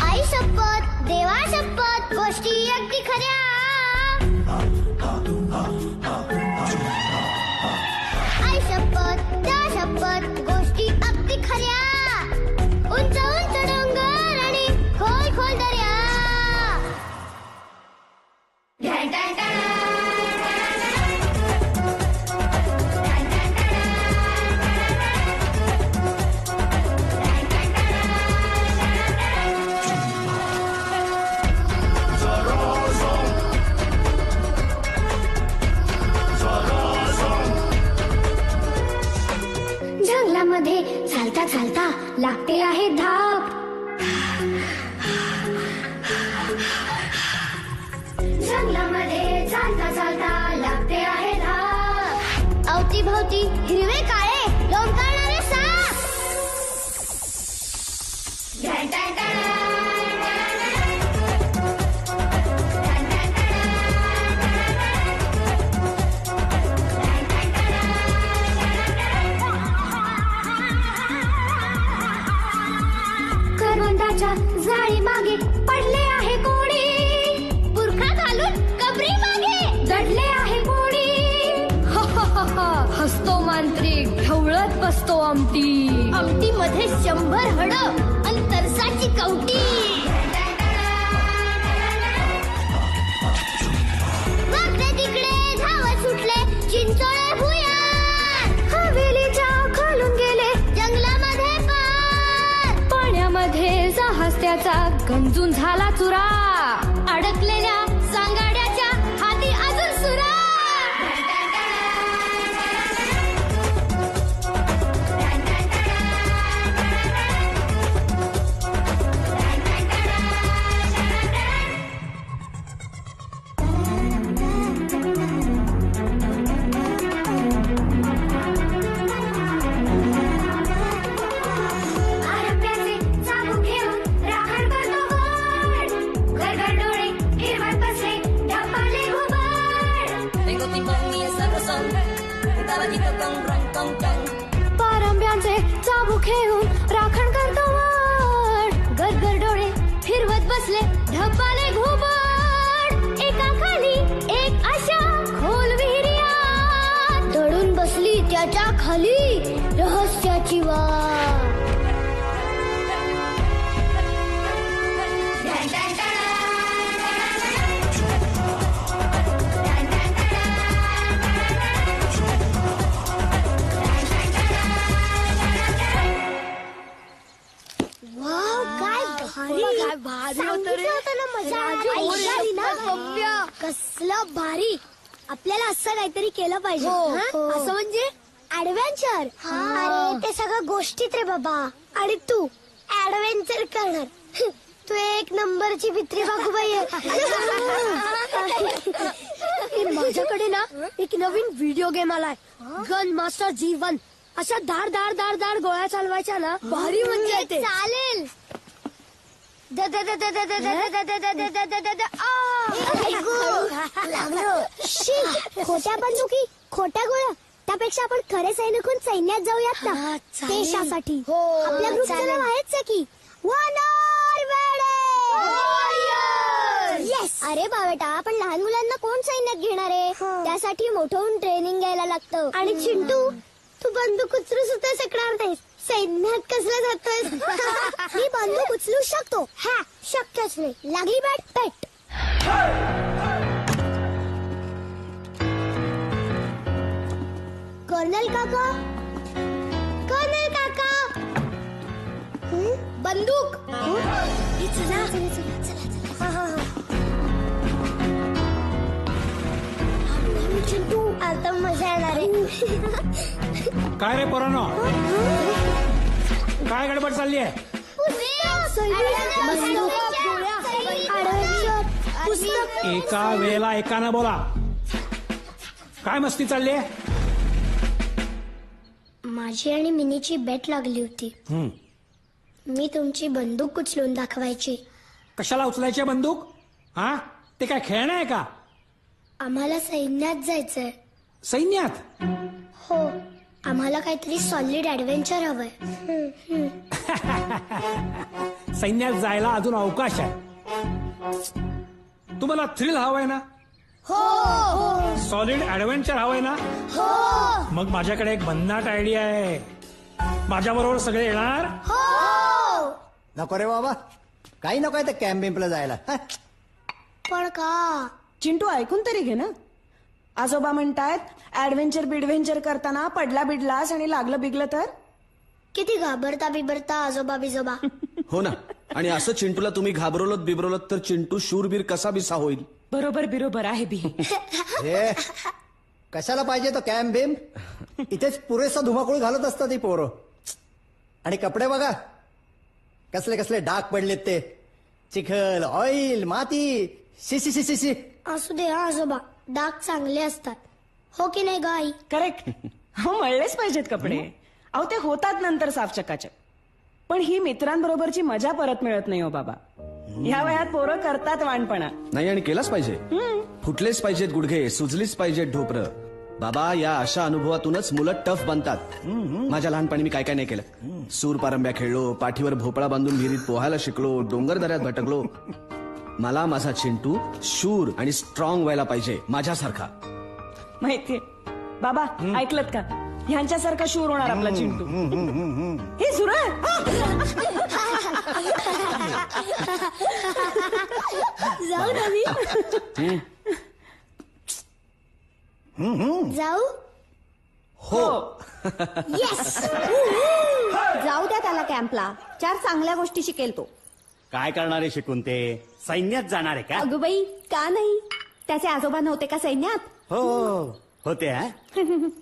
आई शपथ, देवा शपथ, गोष्टी अगदी खऱ्या. आई शपथ, त्या शपथ, गोष्टी अगदी खऱ्या. उंच उंच डोंगर आणि खोल खोल दर्या. जंगलामध्ये चालता चालता लागते आहे धाप. जंगलामध्ये चालता चालता लागते आहे धाप. अवतीभोवती हिरवे काळे लोंबकळणारे साप. करवंदाच्या जाळी मागे पडले आहे कोणी. बुरखा घालून कबरी मागे दडले आहे कोणी. हसतो मांत्रिक ढवळत बसतो आमटी. आमटी मध्ये 100 हड आणि तरसाची कवटी. वाकडे तिकडे धावत सुटले चिंचोळे भुयार. हवेलीच्या खालून गेले जंगलामध्ये पार. पाण्यामध्ये जहाज त्याचा गंजून झाला चुरा. अडकलेल्या सांगाड्याच्या हाती अजून सुरा. आरंभ्याचे चाबूक घेऊन राखण करतो गोड. गडगड डोळे हिरवत बसले ढपाले घुबड. पारंब्यांचे चाबूक घेऊन राखण करतो वाट. गडगड डोळे फिरवत बसले ढपाले घुबड. एका खाली एक अशा खोल विहिर्यात. दडून बसली त्याच्या खाली रहस्याची वाट. वाव, काय भारी सांगितलं होतं ना मजा आली ना. कसलं भारी. आपल्याला असं काहीतरी केलं पाहिजे. हं? असं म्हणजे ऍडव्हेंचर. अरे ते सगळं गोष्टीत रे बाबा. आणि तू ऍडव्हेंचर करणार. तू एक नंबरची भित्री बागूबाई आहे. माझ्याकडे ना एक नवीन व्हिडिओ गेम आलाय. Gun master G1. अशा धाड धाड धाड धाड गोळ्या चालवायच्या ना. भारी मजा येते. चालेल. खोट्या बंदुकी, खोट्या गोळ्या, त्यापेक्षा आपण खरे सैनिक होऊन सैन्यात जाऊयात ना. देशासाठी. आपल्या ग्रुपचं नाव आहेच आहे की येस. अरे बावेटा, आपण लहान मुलांना कोण सैन्यात घेणार आहे. त्यासाठी मोठं होऊन ट्रेनिंग घ्यायला लागतं. आणि चिंटू, तू बंदूक उचलू सुद्धा शकणार नाहीस. सैन्यात कसलं जातोय. मी बंदूक उचलू शकतो. हा, शक्यच नाही. लागली बॅट पेट. कर्नल काका, कर्नल काका. बंदूक. चला चला चला. चिंटू, आता मजा येणार आहे. काय रे पोरांनो, काय गडबड चालली आहे. एका वेळेला एकानं बोला. काय मस्ती चालली आहे. माझी आणि मिनीची बेट लागली होती. मी तुमची बंदूक उचलून दाखवायची. कशाला उचलायची आहे बंदूक? हा, ते काय खेळणं आहे का? आम्हाला सैन्यात जायचंय. सैन्यात? हो, आम्हाला काहीतरी सॉलिड ऍडव्हेंचर हवंय. सैन्यात जायला अजून अवकाश आहे. तुम्हाला थ्रिल हवंय ना? हो सॉलिड ऍडव्हेंचर हवंय ना? हो मग माझ्याकडे एक भन्नाट आयडिया आहे. माझ्याबरोबर सगळे येणार? हो. नको रे बाबा, काही नको आहे तर कॅम्प बिम्पला जायला. हं? पण का? चिंटू ऐकून तरी घे ना. आजोबा म्हणतायत ऍडव्हेंचर बिडव्हेंचर करताना पडला बिडलास आणि लागलं बिगलं तर. किती घाबरता बिबरता आजोबा बिजोबा. हो ना. आणि असं चिंटूला तुम्ही घाबरवलत बिबरवलत तर चिंटू शूरबीर कसा बिसा होईल? बरोबर बिरोबर आहे बी. हे कशाला पाहिजे तो कॅम्प बिम्प? इथेच पुरेसा धुमाकूळ घालत असतात ती पोरं. आणि कपडे बघा कसले कसले डाग पडलेत ते. चिखल, ऑइल, माती. शी शी शी शी शी. असू दे हा आजोबा, डाग चांगले असतात. हो की नाही गाई? करेक्ट. हो, मळलेच पाहिजेत कपडे. अहो ते होतात नंतर साफ चकाचक. पण ही मित्रांबरोबरची मजा परत मिळत नाही हो बाबा. ह्या वयात पोरं करतात वाणपणा. नाही, आणि केलाच पाहिजे. फुटलेच पाहिजेत गुडघे, सुजलीच पाहिजेत ढोपरं. बाबा, या अशा अनुभवातूनच मुलं टफ बनतात. माझ्या लहानपणी मी काय काय नाही केलं. सूर पारंब्या खेळलो, पाठीवर भोपळा बांधून विहिरीत पोहायला शिकलो, डोंगर दऱ्यात भटकलो. मला माझा चिंटू शूर आणि स्ट्रॉंग व्हायला पाहिजे माझ्यासारखा. माहितीये बाबा, ऐकलत का? ह्यांच्यासारखा शूर होणार आपला चिंटू. हे सुरळ. जाऊ ना मी. जाऊ. हो. येस. जाऊ द्या त्याला कॅम्पला. 4 चांगल्या गोष्टी शिकेल तो. काय करणार आहे शिकून ते? सैन्यात जाणार आहे का? अगं बाई, का नाही? त्याचे आजोबा नव्हते का सैन्यात? हो होते. हा?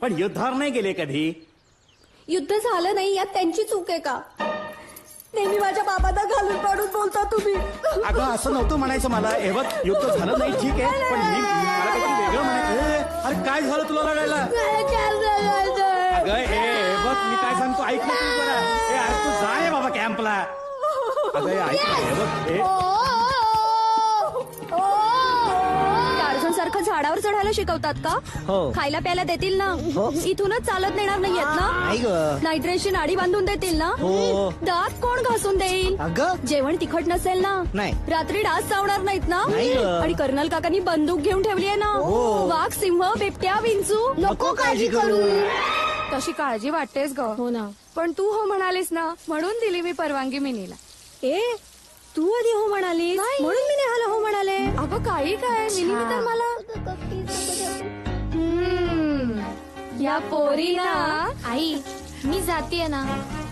पण युद्धावर नाही गेले कधी? युद्ध झालं नाही यात त्यांची चूक आहे का? नेहमी माझ्या बाबांना घालून पाडून बोलता तुम्ही. अगं असं नव्हतं म्हणायचं मला. हे बघ, युद्ध झालं नाही ठीक आहे, पण मला काहीतरी वेगळं म्हणायचं. अरे काय झालं तुला रडायला? अगं हे बघ, मी काय सांगतो ऐक ना तू जरा. अरे तू जा रे बाबा कॅम्पला. अगं ऐक ना, हे बघ. टार्झन सारखं झाडावर चढायला शिकवतात का? हो. खायला प्यायला देतील ना? इथूनच चालत नेणार नाहीयेत ना? नाही ग. नायट्रेटची नाडी बांधून देतील ना? हो. दात कोण घासून देईल? अगं जेवण तिखट नसेल ना? नाही. रात्री डास चावणार नाहीत ना? नाही ग. आणि कर्नल काकांनी बंदूक घेऊन ठेवली आहे ना? वाघ, सिंह, बिबट्या, विंचू. नको काळजी करू. तशी काळजी वाटतेस ग. हो ना. पण तू हो म्हणालीस ना, म्हणून दिली मी परवानगी मिनीला. ए, तू आधी हो म्हणाली म्हणून मी नेहाला हो म्हणाले. अगं काही काय, मिनीने तर मला या पोरी ना. आई, मी जातीये ना,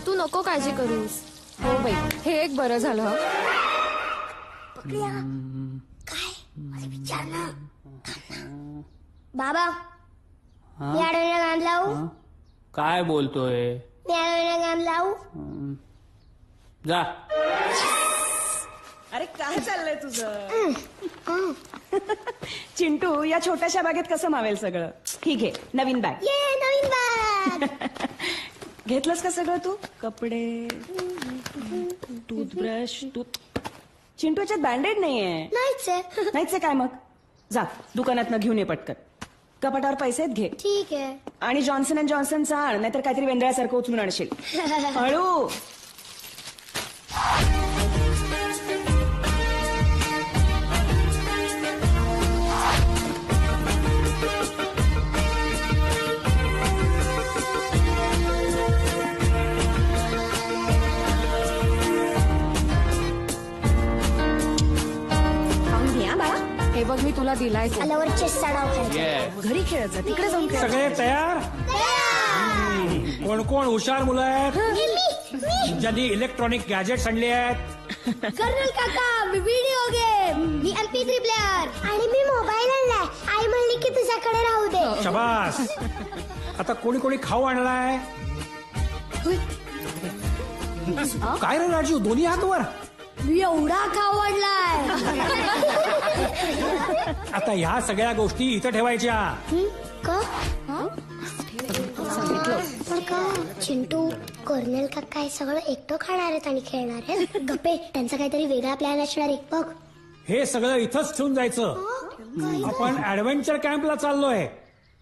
तू नको काळजी करूस. हो बाई, हे एक बरं झालं. बाबा, मी आडवण्या गाण लावू? काय बोलतोय? मी आडवण्या गाण लावू? जा. अरे काय चाललंय तुझं? चिंटू, या छोट्याशा बागेत कसं मावेल सगळं? ही घे नवीन बॅग. ये नवीन बॅग. घेतलंस का सगळं तू? कपडे, टूथब्रश, चिंटू याच्यात बँडेड नाहीये. नाहीच आहे. नाहीच आहे काय मग? जा दुकानात घेऊन ये पटकन. कपाटावर पैसे घे. ठीक आहे. आणि जॉन्सन अँड जॉन्सनचा आण, नाहीतर काहीतरी वेंद्रासारखं उचलून आणशील. हळू. हे बघ, मी तुला दिलाय तो. आल्यावर चेसचा डाव खेळायचा. घरी खेळत जा, तिकडे जाऊन खेळ. सगळे तयार? कोण कोण हुशार मुलं आहेत ज्यांनी इलेक्ट्रॉनिक गॅजेट्स आणले आहेत? कर्नल काका, मी व्हिडिओ गेम. मी MP3 प्लेअर. आणि मी मोबाईल आणलाय. आई म्हणली की तुझ्याकडे राहू दे. शबास. आता कोणी कोणी खाऊ आणलाय? काय रे राजू, दोन्ही हात वर? मी एवढा खाऊ आणलाय. आता ह्या सगळ्या गोष्टी इथं ठेवायच्या. का? पण का? चिंटू कर्नल का काय सगळं एकटं खाणार आहेत आणि खेळणार आहेत गप्पे त्यांचा काहीतरी वेगळा प्लॅन असणार एक बघ. हे सगळं इथंच ठेवून जायचं. आपण ऍडव्हेंचर कॅम्पला चाललोय,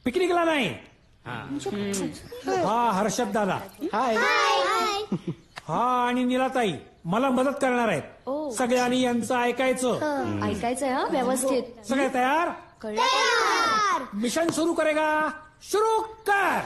पिकनिकला नाही. हा हर्षद दादा, हाय. हा आणि निलाताई मला मदत करणार आहेत. सगळ्यांनी यांचं ऐकायचं. ऐकायचंय हा व्यवस्थित. सगळे तयार? मिशन सुरू करेगा. शुरू कर.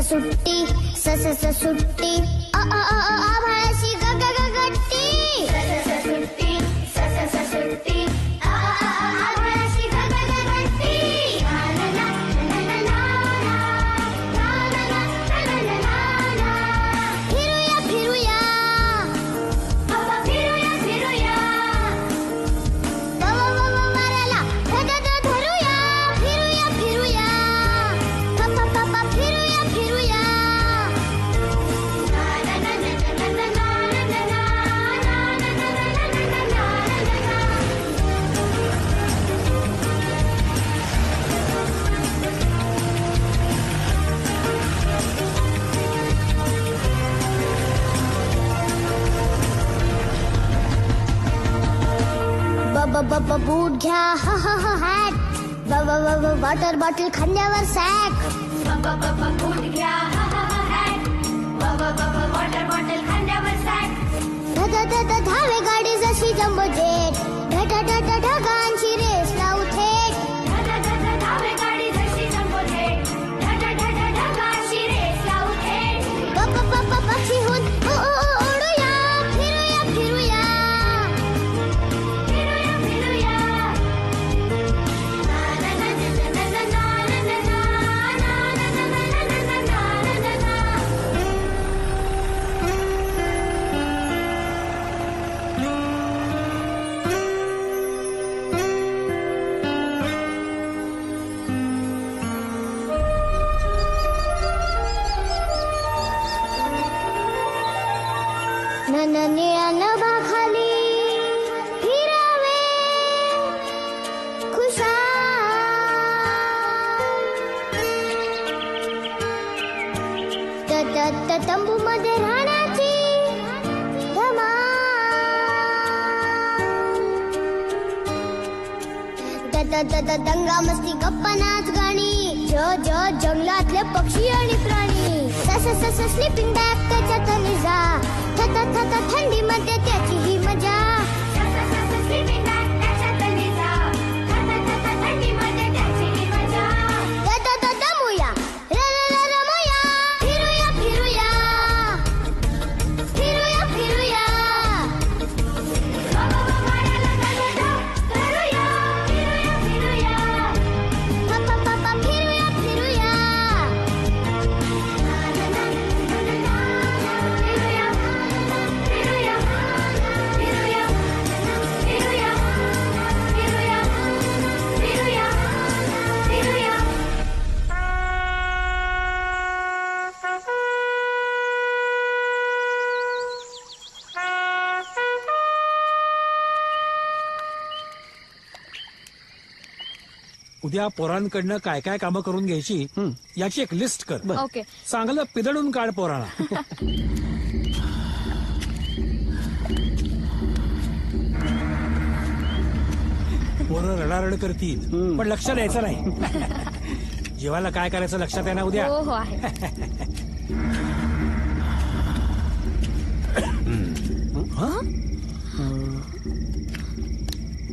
सुट्टी सुट्टी आभाळाशी ग ग ग गट्टी. सुट्टी सुट्टी आभाळाशी ग ग ग गट्टी. फिरूया फिरूया फिरूया फिरूया मारायला धरूया. फिरूया फिरूया फिरूया फिरूया. बूट घ्या हॅट. वॉटर बॉटल खांद्यावर सॅक. बूट घ्या हॅट. वॉटर बॉटल खांद्यावर सॅक. धावे गाडी जशी जम्बो जेट. ढगांची रेस लावू थेट. धावे गाडी जशी जम्बो जेट. ढगांची रेस लावू थेट. पक्षीहून उडूया. फिरूया फिरूया फिरूया फिरूया. निळ्या नभाखाली फिरावे खुशाल. तंबू मध्ये राहण्याची धमाल. दंगा मस्ती गप्पा नाच गाणी. जंगलातले पक्षी आणि प्राणी. स्लीपिंग बॅग त्याच्यात निजा. थंडी मध्ये त्याची ही मजा. दमूया रमूया. फिरूया फिरूया फिरूया फिरूया. फिरूया फिरूया फिरूया फिरूया. उद्या पोरांकडनं काय काय कामं करून घ्यायची याची एक लिस्ट कर. ओके. चांगलं पिदळून काढ पोरांना. पोरं रडारड करतील पण लक्ष द्यायचं नाही. जेवायला काय करायचं लक्षात आहे ना उद्या? हो आहे.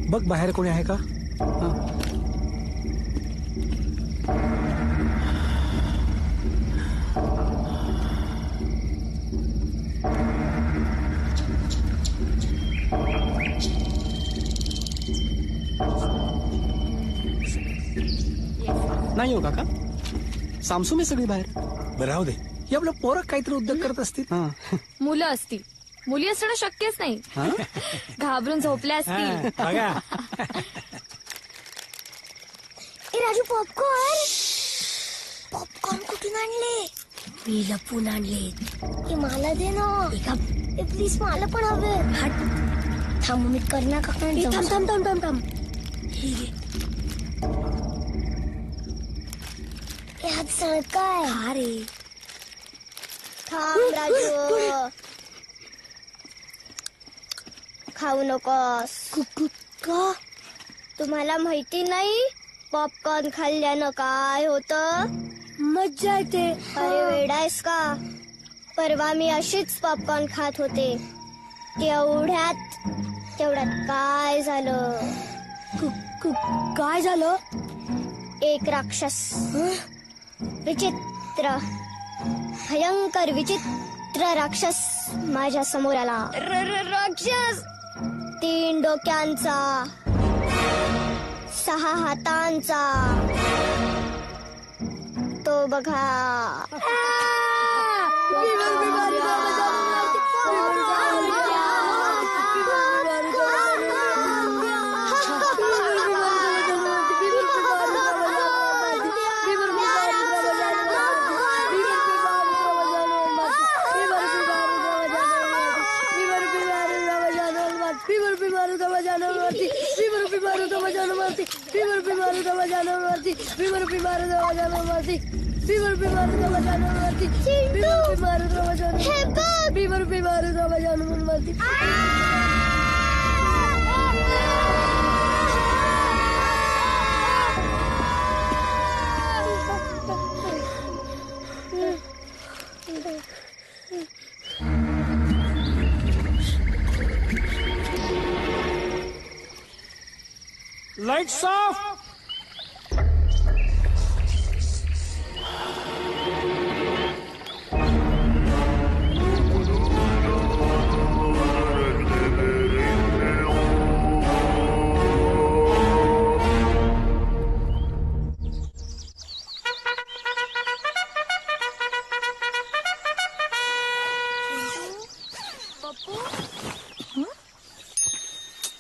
बघ बाहेर कोणी आहे का? नाही हो काका सामसूम आहे सगळी बाहेर. बरं राहू दे. हे आपलं पोरं काहीतरी उद्योग करत असतील. हा. मुलं असतील, मुली असणं शक्यच नाही. घाबरून झोपल्या असतील. बघा ए राजू, पॉपकॉर्न कुठून आणले? मी लपून आणले. ए मला दे ना. ए प्लीज, मला पण हवे. थांब, मी करणा काका. थांब. हात सळकाय. हा रे. थांब राजू, खाऊ नकोस. का? तुम्हाला माहिती नाही पॉपकॉर्न खाल्ल्यानं काय होतं? मज्जा येते. अरे वेडायस का? परवा मी अशीच पॉपकॉर्न खात होते. तेवढ्यात काय झालं? काय झालं? एक राक्षस, विचित्र, भयंकर विचित्र राक्षस माझ्या समोर आला. राक्षस 3 डोक्यांचा, 6 हातांचा. तो बघा. Lights off.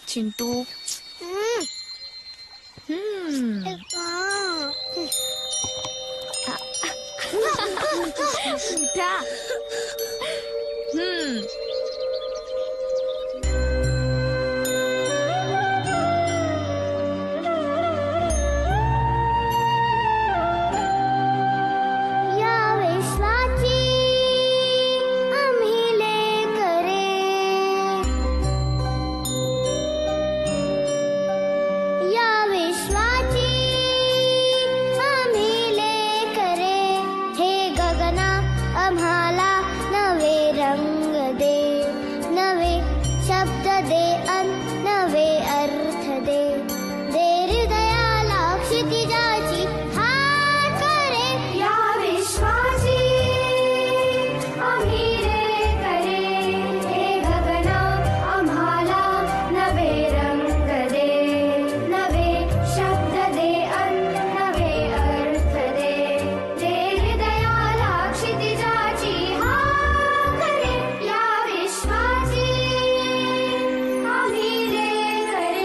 चिंटू. उठा. या विश्वाची आम्ही लेकरे, या विश्वाची आम्ही लेकरे. हे गगना आम्हाला नवे रंग दे, नवे शब्द दे अन नवे अर्थ दे. दे हृदयाला क्षितिजाची हात करे. या विश्वाची आम्ही लेकरे, हे गगना आम्हाला नवे रंग दे, नवे शब्द दे अन नवे अर्थ दे. दे हृदयाला क्षितिजाची हात करे. या विश्वाची आम्ही लेकरे.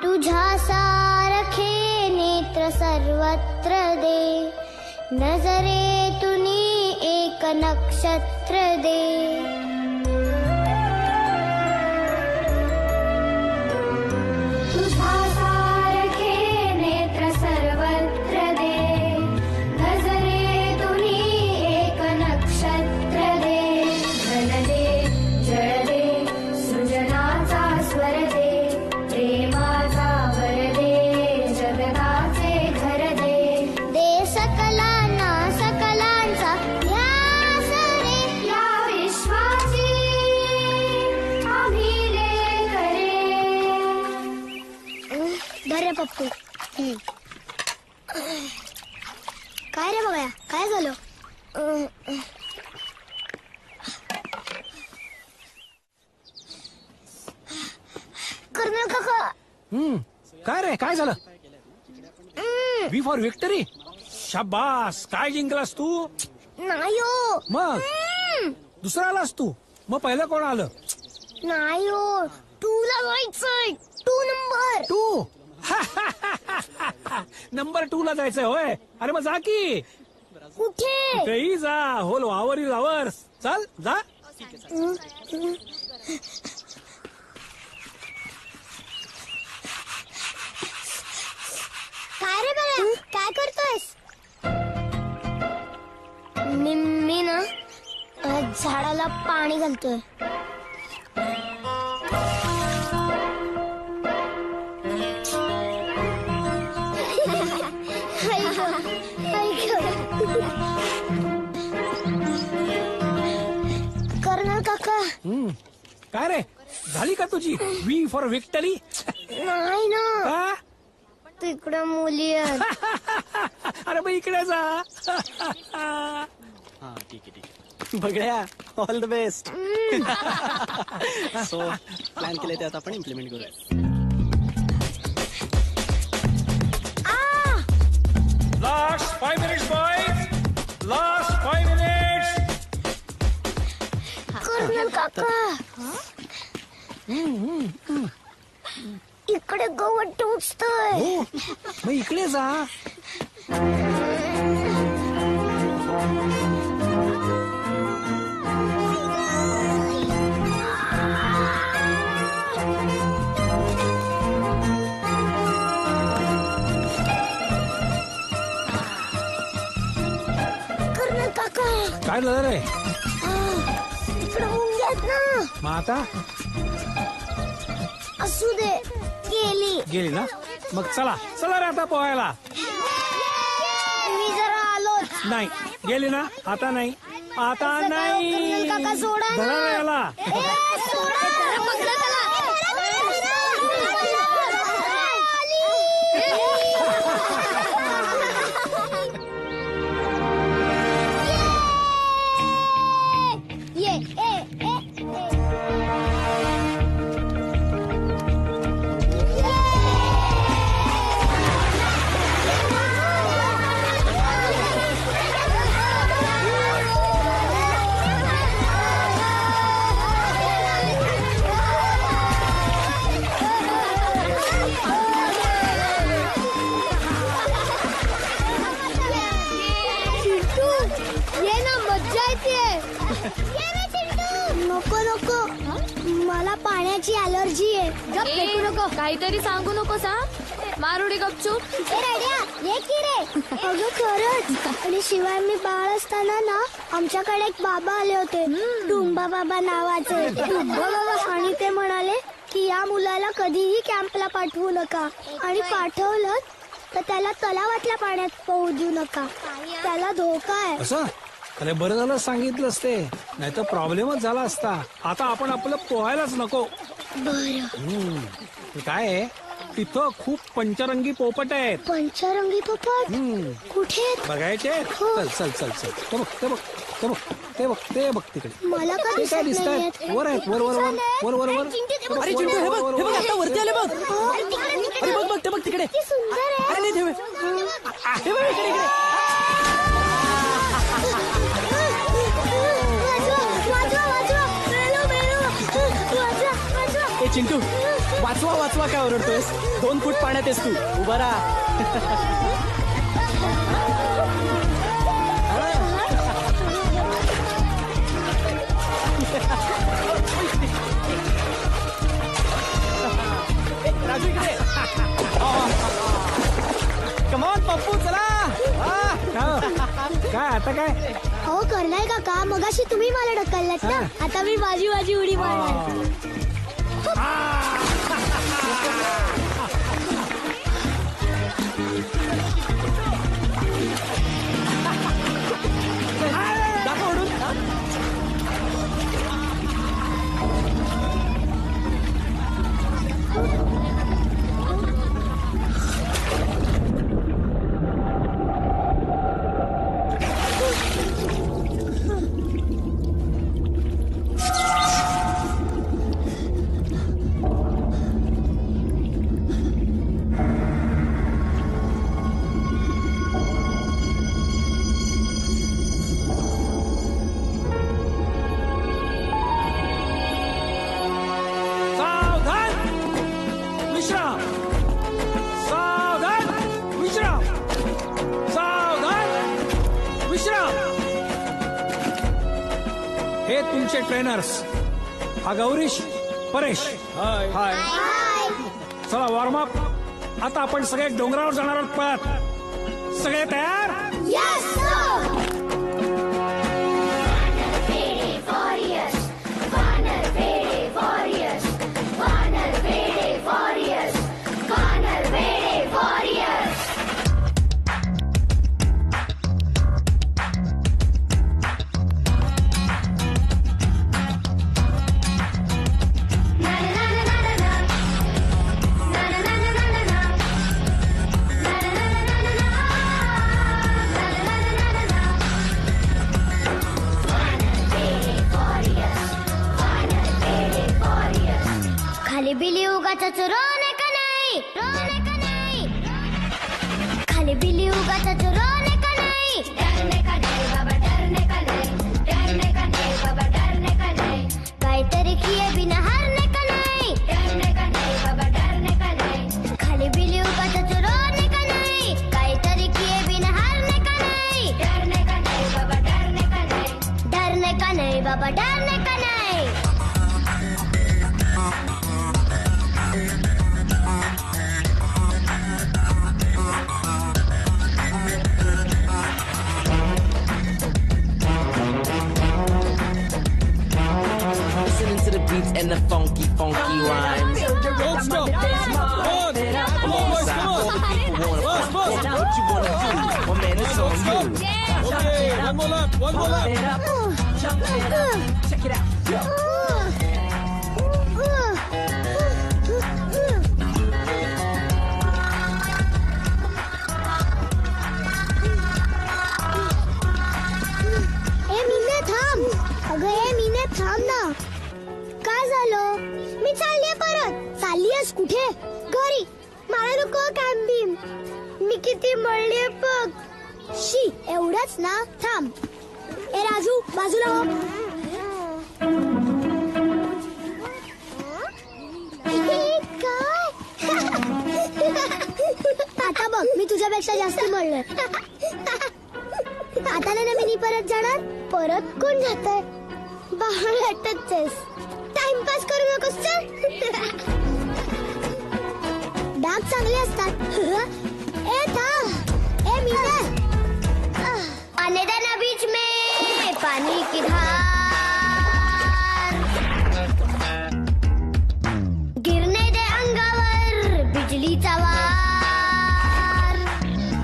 तुझ्या सारखे नेत्र सर्वत्र दे, नजरेतुनी एक नक्षत्र दे. तुझ्या सारखे नेत्र सर्वत्र दे, नजरेतुनी एक नक्षत्र दे. धन दे, जळ दे, सृजनाचा स्वर दे, प्रेमाचा वर दे, जगताचे घर दे. दे सकलांना सकलांचा ध्यास रे. या विश्वाचा तू काय रे बघा काय झालं कर्नल काका काय रे काय झालं वी फॉर विक्टरी शाबास काय जिंकलास तू नाही हो मग दुसरा आलास तू मग पहिलं कोण आलं नाही हो टूला जायचंय 2 नंबर तू नंबर 2 ला जायचंय होय अरे मग जा की कुठे तेही जा होल वावर इज आवर्स चल जा काय रे बाळा काय करतोयस मी ना झाडाला पाणी घालतोय कर्नल काका काय रे झाली का तुझी वी फॉर विक्टरी नाही ना तिकडे मुली आहेत अरे मग इकडे जा हा ठीक आहे बघ्या all the best so plan केले ते आता आपण इम्प्लिमेंट करूया last 5 minutes boys last 5 minutes colonel काका इकडे गवत टोचतोय हो मग इकडे जा कर्नल काका काय झालं रे इकडे मुंग्या आहेत ना मग आता असू दे गेली ना मग चला चला रे आता पोहायला मी जरा आलो नाही गेली ना आता नाही आता नाही कर्नल काका सोडा ना. धरा रे याला सोडा पकडा त्याला ये नको मला पाण्याची अलर्जी आहे गप फेकू नको काहीतरी सांगू नकोस हा मारुडी गपचूप ये की रे अगं खरंच आणि शिवाय मी बाळ असताना ना आमच्याकडे एक बाबा आले होते टुंबा बाबा नावाचे टुंबा बाबा आणि ते म्हणाले की या मुलाला कधीही कॅम्पला पाठवू नका आणि पाठवलं तर त्याला तलावातल्या पाण्यात पोहू देऊ नका त्याला धोका आहे असं अरे बरं झालं सांगितलंच ते नाही तर प्रॉब्लेमच झाला असता आता आपण आपलं पोहायलाच नको बरं काय आहे तिथं खूप पंचरंगी पोपट आहेत पंचरंगी पोपट कुठे आहेत? बघायचे हो. चल चल चल चल ते बघ तिकडे मला का ते काय दिसत दिसत नाहीयेत? वर आहेत वर अरे चिंटू हे बघ आता वरती आले बघ अरे बघ ते बघ तिकडे किती सुंदर आहे अरे नाही हे बघ इकडे ए चिंटू वाचवा काय ओरडतोयस 2 फूट पाण्यात आहेस तू उभा राहा राजू इकडे कमॉन पप्पू चला काय आता काय हो कर्नल काका मगाशी तुम्ही मला ढकललात ना आता मी माझी उडी मारणार दाखव ओढून हे तुमचे ट्रेनर्स. हा गौरीश, परेश. हाय. चला वॉर्मअप. आता आपण सगळे डोंगरावर जाणार आहोत पळत. सगळे तयार? Yes, sir! खाली बिली उगाच रोने का नाही, रोने का नाही. खाली बिली उगाच रोने का नाही, डरने का नाही बाबा, डरने का नाही, डरने का नाही बाबा, डरने का नाही. काहीतरी किए बिना हारने का नाही, डरने का नाही बाबा, डरने का नाही. खाली बिली उगाच रोने का नाही, काहीतरी किए बिना हारने का नाही, डरने का नाही बाबा, डरने का नाही, डरने का नाही बाबा, डरने का नाही. Listening to the beats and the funky, funky rhymes. Don't stop. Come on. What you wanna do? My man, it's on you. Okay, one more lap. Check it out. ए मीने थांब. अगं ए मीने थांब ना. काय झालं? मी चाललीये परत. चाललीयस कुठे? घरी. मला नको कॅम्बिम. मी किती मळलीये बघ. शी एवढंच ना. थांब. ए राजू बाजूला हो. आता बघ मी तुझ्यापेक्षा जास्त मळलोय. आता ना मी परत जाणार. परत कोण जातंय? बाहेरच आहेस. टाइमपास करू नकोस चल. डाग चांगले असतात. ए थांब. ए मीना आने देना बीच में पानी की धार. गिरने दे अंगावर बिजलीचा वार.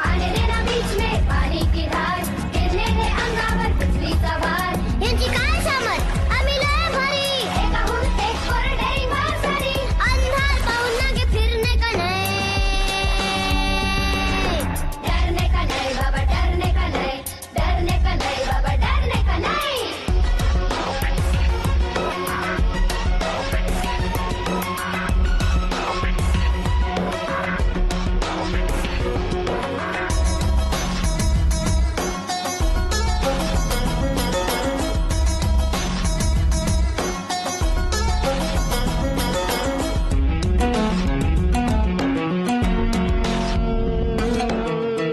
आने देना बीच में पानी की धार. गिरने दे अंगावर बिजलीचा वार. यांची काय समज? आम्ही लय भारी. एकाहून एक कोरडे माणसारी. अंधार पाहून नागे फिरणे का नाही. डरने का नाही बाबा, डरने का नाही, डरने का नाही बाबा, डरने का नाही.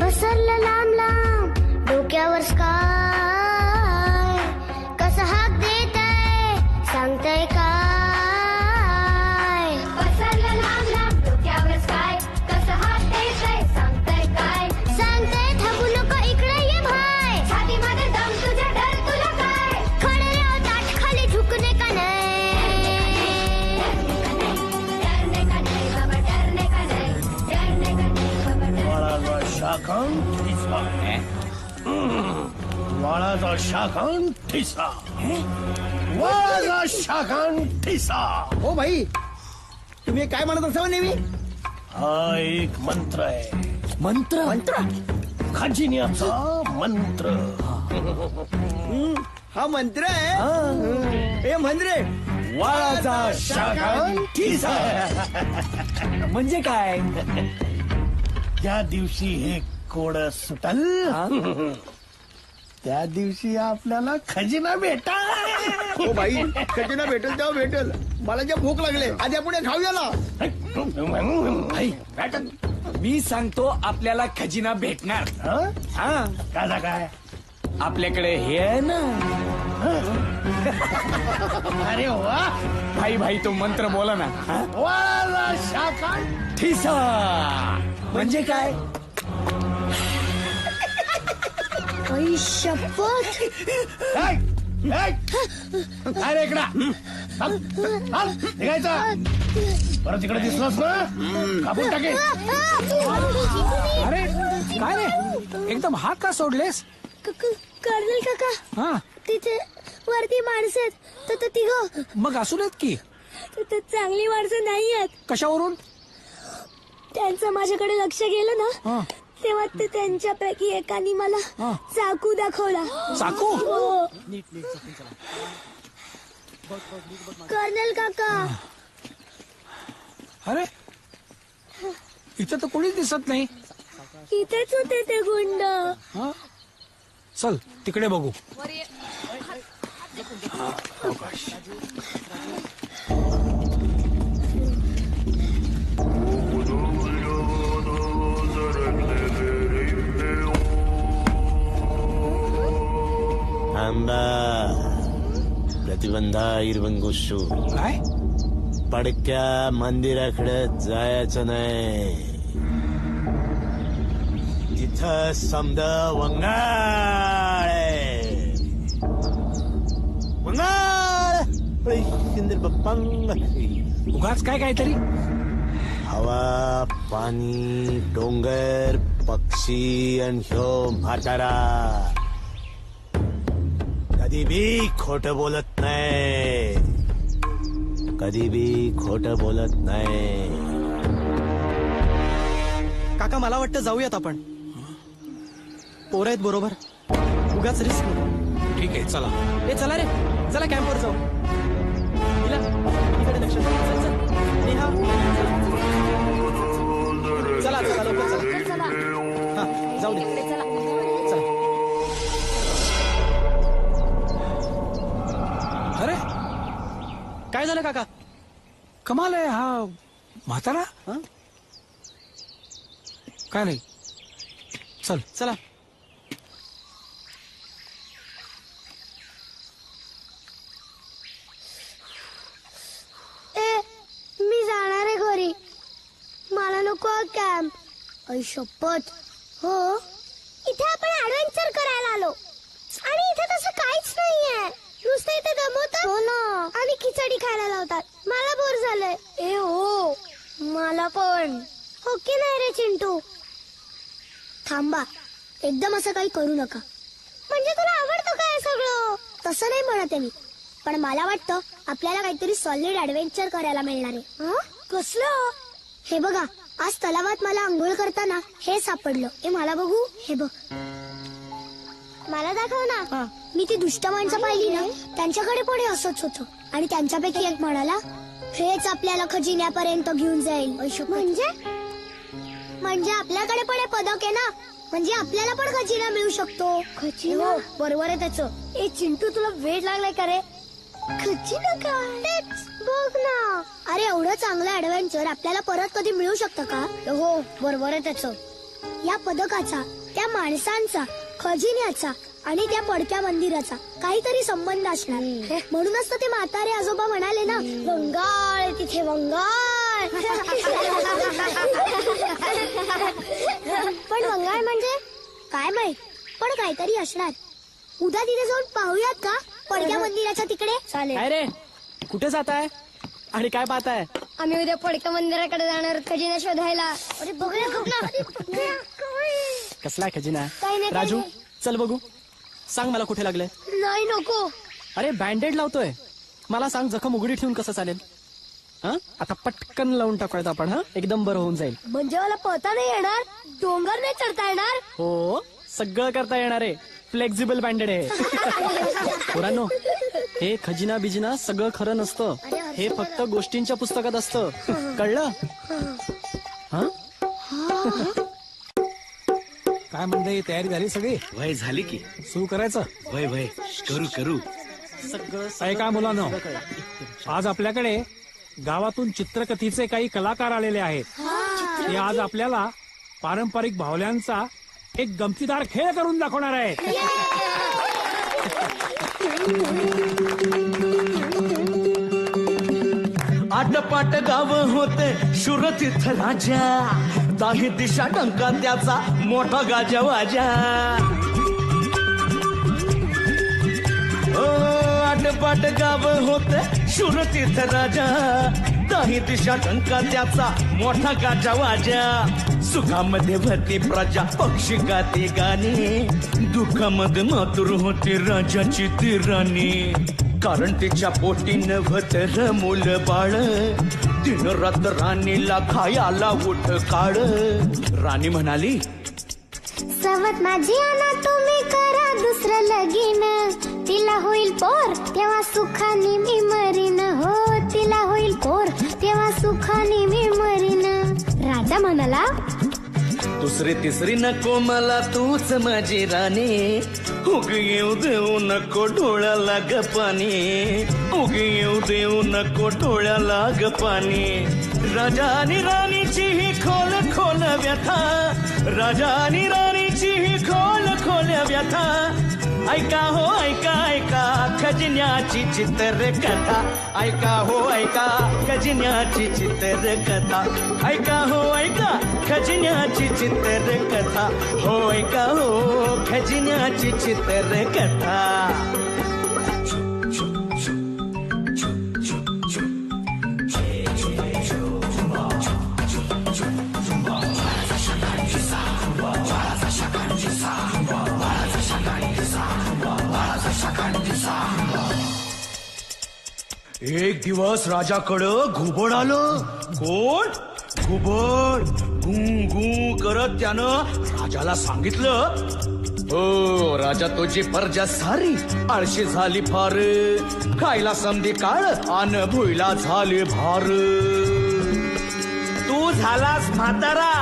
पसरलं लांब लांब डोक्यावर स्काय. कसं हाक देत आहे सांगताय काय. पसरलं लांब लांब डोक्यावर स्काय. कसं हाक देत आहे सांगताय काय. सांगताय थांबू नको इकडे ये भाय. छातीमध्ये दम तुझ्या डर तुला काय. खडे राव ताट खाली झुकणे का नाही. डरने का नाही बाबा, डरने का नाही, डरने का नाही बाबा, डरने. वाळाचा शाखान ठिसा. वाळाचा शाखान ठिसा. हो भाई तुम्ही काय म्हणत असावं नेहमी? हा एक मंत्र आहे. मंत्र मंत्र खजिन्याचा मंत्र. हा मंत्र आहे. हे मंत्रे वाळाचा शाखान ठिसा. म्हणजे काय? ज्या दिवशी हे कोड सुटल त्या दिवशी आपल्याला खजिना भेटा. हो भाई खजिना भेटेल तेव्हा भेटेल. मला जे भूक लागले आधी आपण हे खाऊया ना. मी सांगतो आपल्याला खजिना भेटणार. हा? हा काय काय आपल्याकडे हे आहे ना. अरे वा भाई भाई तो मंत्र बोला ना. वाळाला शाखा ठिसा म्हणजे काय? आई शपथ. काय रे इकडा निघायचं परत इकडे दिसलास ना कापून टाकेल. अरे काय रे एकदम हात का सोडलेस? कर्नल काका हा तिथे वरती माणसं आहेत तर तिघ मग असू देत की. चांगली माणसं नाही आहेत. कशावरून? त्यांचं माझ्याकडे लक्ष गेलं ना हा. तेव्हा ते त्यांच्यापैकी एकाने मला हा. चाकू दाखवला. चाकू? हो. कर्नल काका अरे इथं तर कोणीच दिसत नाही. इथेच होते ते गुंड. हा? चल तिकडे बघू. आंबा प्रतिबंधा इरवंगुशू काय? पडक्या मंदिराकडे जायचं नाही. तिथं समद वंगाळ आहे. वंगाळ सुंदर बप्पंग. उगाच काय काहीतरी. हवा पाणी डोंगर पक्षी आणि ह्यो म्हातारा कधी बी खोट बोलत नाही. कधी बी खोट बोलत नाही. काका मला वाटतं जाऊयात आपण. पोरं आहेत बरोबर. उगाच रिस्क नको. ठीक आहे चला. ए चला रे चला कॅम्पवर जाऊ. हिला, इकडे लक्ष दे. चल, चल. नेहा. चला चला लवकर चला. हा जाऊ दे. चला. अरे काय झालं काका? कमाल आहे हा म्हातारा. हं? काय नाही चल. चला. मी जाणार आहे घरी. मला नको कॅम्प. आई शपथ. हो इथे आपण ऍडव्हेंचर करायला आलो आणि इथे तसं काहीच नाहीये. नुसतं इथे दमवतात. हो ना. आणि खिचडी खायला लावतात. मला बोर झालंय. ए हो मला पण. ओके नाही रे चिंटू. थांबा एकदम असं काही करू नका. म्हणजे तुला आवडतं काय सगळं? तसं नाही म्हणत आहे मी. पण मला वाटतं आपल्याला काहीतरी सॉलिड ऍडव्हेंचर करायला मिळणार आहे. कसलं? हे बघा आज तलावात मला आंघोळ करताना हे सापडलं. हे मला बघू. हे बघ. मला दाखव ना. मी ती दुष्ट माणसं पाहिली ना त्यांच्याकडे पण हे असंच होतं. आणि त्यांच्यापैकी एक म्हणाला हेच आपल्याला खजिन्यापर्यंत घेऊन जाईल. म्हणजे आपल्याकडे पण हे पदक आहे ना. म्हणजे आपल्याला पण खजिना मिळू शकतो. खजिना बरोबर आहे त्याचं. ए चिंटू तुला वेळ लागलाय का रे? खजिना काय? बघ ना. अरे एवढं चांगलं ऍडव्हेंचर आपल्याला परत कधी मिळू शकतं का? हो बरोबर आहे त्याचं. या पदकाचा त्या माणसांचा खजिन्याचा आणि त्या पडक्या मंदिराचा काहीतरी संबंध असणार. म्हणूनच तर ते म्हातारे आजोबा म्हणाले ना वंगाळ तिथे वंगाळ. पण वंगाळ म्हणजे काय माहित. पण काहीतरी असणार. उद्या तिथे जाऊन पाहूयात का पडक्या मंदिराच्या तिकडे? चालेल. काय रे कुठे जाताय आणि काय पाहताय? आम्ही उद्या पडक्या मंदिराकडे जाणार खजिना शोधायला. अरे बघूया. कसला खजिना? काही नाही, राजू काही चल बघू. सांग मला कुठे लागलंय. नाही नको. अरे बँडेड लावतोय. मला सांग जखम उघडी ठेवून कसं चालेल? हा आता पटकन लावून टाकूयात आपण. हा एकदम बरं होऊन जाईल. म्हणजे मला पळता नाही येणार. डोंगर नाही चढता येणार. हो सगळं करता येणार आहे. फ्लेक्झिबल बँडेड आहे. पोरांनो हे खजिना बिजिना सगळं खरं नसतं. हे फक्त गोष्टींच्या पुस्तकात असतं. कळलं? हा काय म्हणते तयारी झाली सगळी? वय झाली की. सुरू करायचं. वय वय करू करू. सगळं काय मुलांनो आज आपल्याकडे गावातून चित्रकथीचे काही कलाकार आलेले आहेत. ते आज आपल्याला पारंपरिक भावल्यांचा एक गमतीदार खेळ करून दाखवणार आहे. आटपाट गाव होते शूर तीर्थ राजा, दाही दिशा टंका त्याचा मोठा गाजा वाजा. आटपाट गाव होते शूर तीर्थ राजा, दाही दिशा टंका त्याचा मोठा गाजा वाजा. सुखामध्ये भरती प्रजा, पक्षी गाते गाणे, दुःखामध्ये मातुर होते राजाची ती राणी. कारण तिच्या पोटी नव्हत मूल बाळ, दिन रात राणीला खायाला उठ काळ. राणी म्हणाली, सवत माझी आणा तुम्ही करा दुसरं लगीन, तिला होईल पोर तेव्हा सुखाने मी मरीन. हो तिला होईल पोर तेव्हा सुखाने मी मरीन. राजा म्हणाला, दुसरी तिसरी नको मला तूच माझी राणी. उग येऊ देऊ नको डोळ्याला ग पाणी, उग येऊ देऊ नको डोळ्याला ग पाणी. राजा आणि राणीची ही खोल खोल व्यथा, राजा आणि राणीची ही खोल खोल व्यथा. ऐका हो ऐका ऐका खजिन्याची चित्र कथा, ऐका हो ऐका खजिन्याची चित्र कथा. ऐका हो ऐका खजिन्याची चित्र कथा, हो ऐका हो खजिन्याची चित्र कथा. एक दिवस राजाकडं घुबड आलं. कोण? घुबड. गू गू करत त्यानं राजाला सांगितलं, हो राजा तुझी प्रजा सारी आळशी झाली फार, खायला समधी काळ आन भुईला झाले भार. तू झालास म्हातारा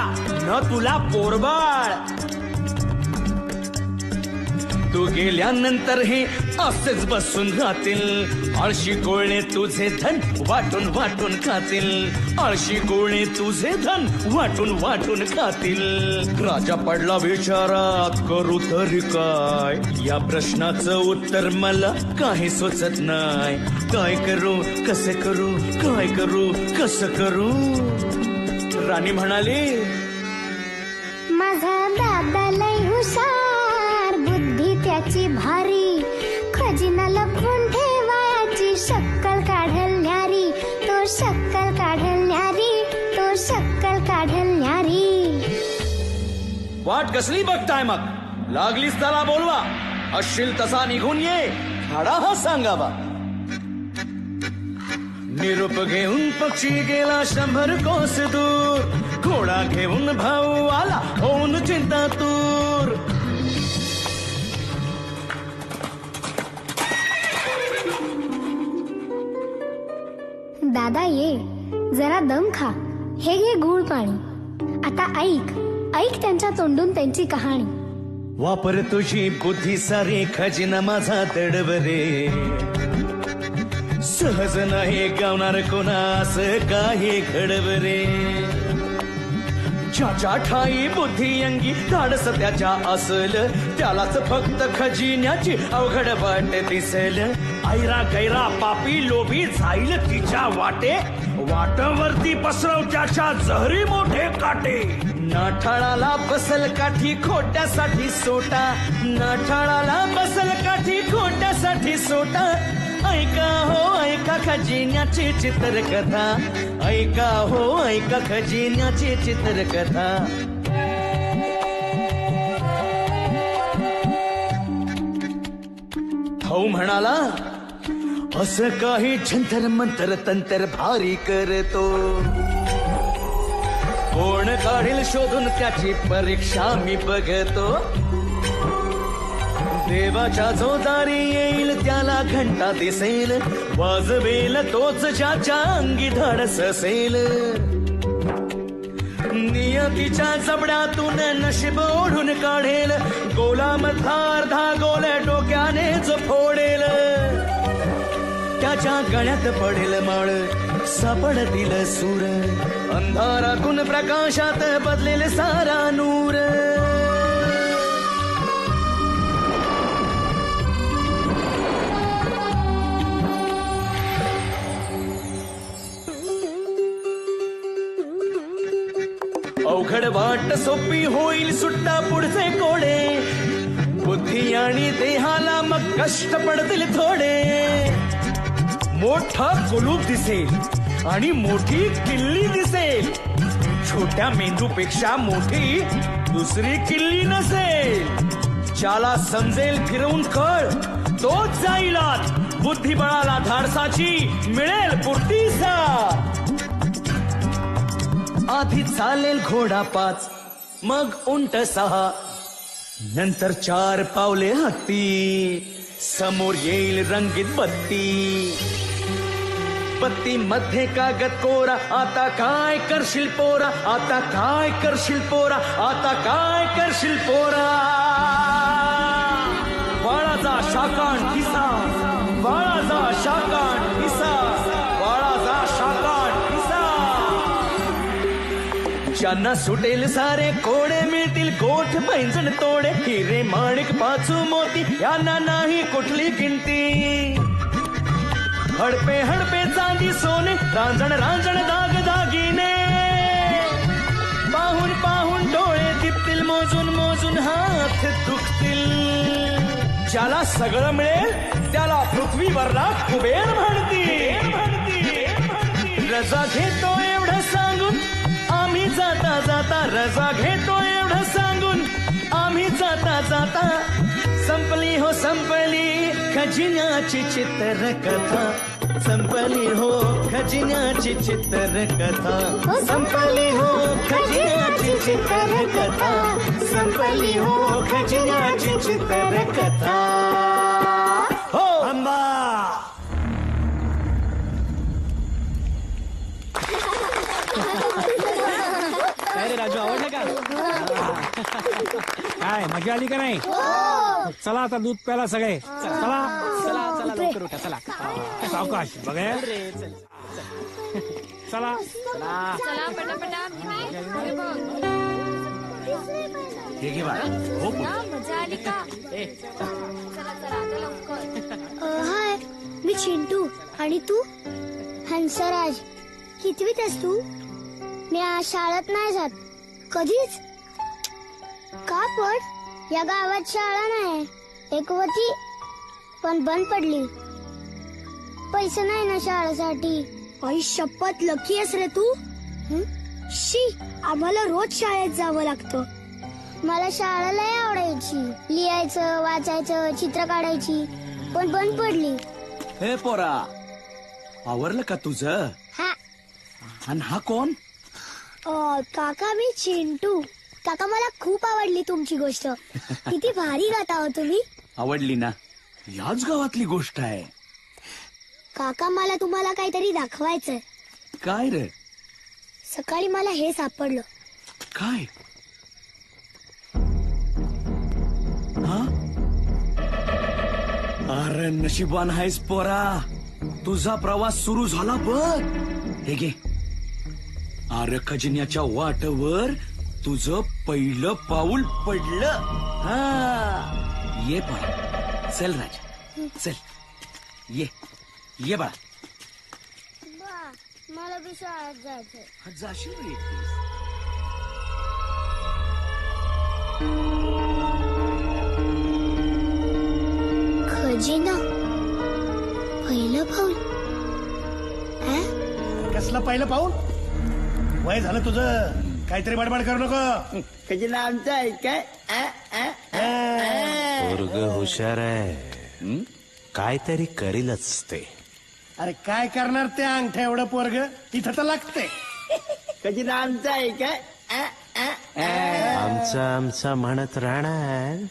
न तुला पोरबाळ, तू गेल्यानंतर हे असेच बसून राहतील. आळशी कोळणे तुझे धन वाटून वाटून खातील, आळशी कोळणे तुझे धन वाटून वाटून खातील. राजा पडला विचारात, करू तरी काय? या प्रश्नाचं उत्तर मला काही सुचत नाही. काय करू कसे करू, काय करू कसं करू. राणी म्हणाली, माझा दादा लय हुशार, बुद्धी त्याची भारी, खजिना लपवून ठेवायची शक्कल काढल न्यारी, तो शक्कल काढल न्यारी, तो शक्कल काढल न्यारी. वाट कसली बघताय मग? लागलीस त्याला बोलवा, असशील तसा निघून ये, खाडा हा सांगावा. निरोप घेऊन पक्षी गेला 100 कोस दूर, घोडा घेऊन भाऊ आला होऊन चिंता तूर. दादा ये जरा दम खा, हे घे गुळ पाणी. आता ऐक ऐक त्यांच्या तोंडून त्यांची कहाणी. वापर तुझी बुद्धी सारी, खजिना माझा दडबरे. सहज नाही गावणार कोणास काही घडबरे. ज्याच्या ठाई बुद्धी अंगी धाडस त्याच्या असल, त्यालाच फक्त खजिन्याची अवघड वाट दिसेल. ऐरा गैरा पापी लोभी जाईल तिच्या वाटे, वाटावरती पसरव त्याच्या जहरी मोठे काटे. नाठाळाला बसल काठी खोट्यासाठी सोटा, नाठाळाला बसल काठी खोट्यासाठी सोटा. ऐका हो ऐका खजिन्याची चित्रकथा, ऐका हो ऐका खजिन्याची चित्रकथा. भाऊ म्हणाला, असं काही जंतर मंतर तंतर भारी करतो, कोण काढील शोधून त्याची परीक्षा मी बघतो. देवाच्या जो दारी येईल त्याला घंटा दिसेल, वाजवेल तोच ज्याच्या अंगी धाडस असेल. नियतीच्या जबड्यातून नशीब ओढून काढेल, गोलाम अर्धा गोल डोक्यानेच फोडेल. त्याच्या गळ्यात पडेल माळ, सापडतील सूर, अंधारातून प्रकाशात बदलेल सारा नूर. अवघड वाट सोपी होईल सुट्टा पुढचे कोडे बुद्धी आणि देहाला मग कष्ट पडतील थोडे मोठा कुलूप दिसेल आणि मोठी किल्ली दिसेल छोट्या मेंदूपेक्षा मोठी दुसरी किल्ली नसेल ज्याला समजेल फिरवून कळ तोच जाईल आत बुद्धिबळाला धाडसाची मिळेल पुरती साथ आधी चालेल घोडा 5 मग उंट 6 नंतर 4 पावले हत्ती समोर येईल रंगीत बत्ती बत्ती मध्ये कागद कोरा आता काय करशील पोरा आता काय करशील पोरा आता काय करशील पोरा बाळाचा शाकाण किसा बाळाचा शाकाण किसा बाळाचा शाकाण किसा ज्यांना सुटेल सारे कोडे मिळतील गोठ पैंजण तोडे हिरे माणिक पाचू मोती यांना नाही कुठली किंमती हडपे हडपे चांदी सोने रांजण रांजण दाग दागिने पाहून पाहून डोळे दिपतील मोजून मोजून हात दुखतील ज्याला सगळं मिळेल त्याला पृथ्वीवरला कुबेर म्हणतील रजा घेतो एवढं सांगून आम्ही जाता जाता रजा घेतो एवढं सांगून आम्ही जाता जाता संपली हो संपली खजिन्याची चित्रकथा संपली हो खजिन्याची चित्रकथा संपली हो खजिन्याची चित्रकथा संपली हो खजिन्याची चित्रकथा हो आंबा काय रे राजू आवडलं का काय मजा आली का नाही चला आता दूध प्याला सगळे चला चला चला लवकर उठा चला सावकाश बघा चला चला चला पटापटा अरे बघ. हे घे बाळा हो ना, मजा आली का चला चला आता लवकर हाय मी चिंटू आणि तू हंसराज कितवीत आहेस तू मी आज शाळेत नाही जात कधीच का पण या गावात शाळा नाही एक होती पण बंद पडली पैसे नाही ना शाळेसाठी आई शपथ लकी आहेस रे तू शी आम्हाला रोज शाळेत जावं लागतं मला शाळा लय आवडायची लिहायचं वाचायचं चित्र काढायची पण बंद पडली हे पोरा आवरलं का तुझं हा आणि हा कोण काका मी चिंटू काका मला खूप आवडली तुमची गोष्ट किती भारी गाता हो तुम्ही आवडली ना याच गावातली गोष्ट आहे काका मला तुम्हाला काहीतरी दाखवायचंय काय रे सकाळी मला हे सापडलं काय हा अरे नशिबान आहेस पोरा तुझा प्रवास सुरू झाला बघ हे घे अरे खजिन्याच्या वाटवर तुझं पहिलं पाऊल पडलं हा ये बाळा चल राजा चल ये बाळा मला बी शाळेत जायचंय जाशील रे खजिना पहिलं पाऊल कसलं पहिलं पाऊल वय झालं तुझं काहीतरी बडबड करू नको खजिना आमचा आहे काय पोरग हुशार आहे काहीतरी करीलच ते अरे काय करणार ते अंगठ्या एवढं पोरग इथं तर लागते खजिना आमचा आहे काय आमचा म्हणत राहणार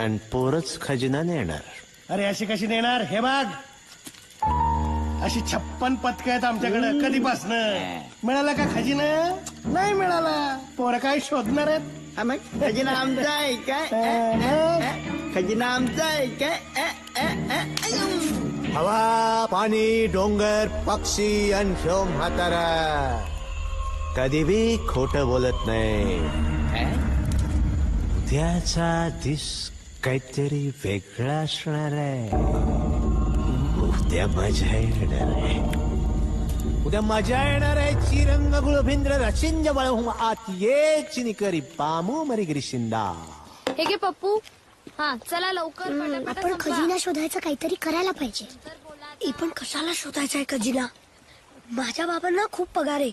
आणि पोरच खजिना नेणार अरे अशी कशी नेणार हे बघ अशी 56 पथक आहेत आमच्याकडे कधीपासनं मिळाला का खजिना नाही मिळाला पोरं काय शोधणार आहेत खजिना आमचा आहे काय खजिना आमचा आहे काय हवा पाणी डोंगर पक्षी आणि ह्यो म्हातारा कधी बी खोट बोलत नाही उद्याचा दिस काहीतरी वेगळा असणार आहे उद्या मजा येणार आहे उद्या मजा येणार आहे चिरंग गुळभिंद्र रचिंज बळहुम आत ये चिनिकरी पामू मरी गिरिशिंदा. हे घे पप्पू. हा चला लवकर पटापटा आपण संपवा. खजिना शोधायचं काहीतरी करायला पाहिजे. ही पण कशाला शोधायचा आहे खजिना? माझ्या बाबांना खूप पगार आहे.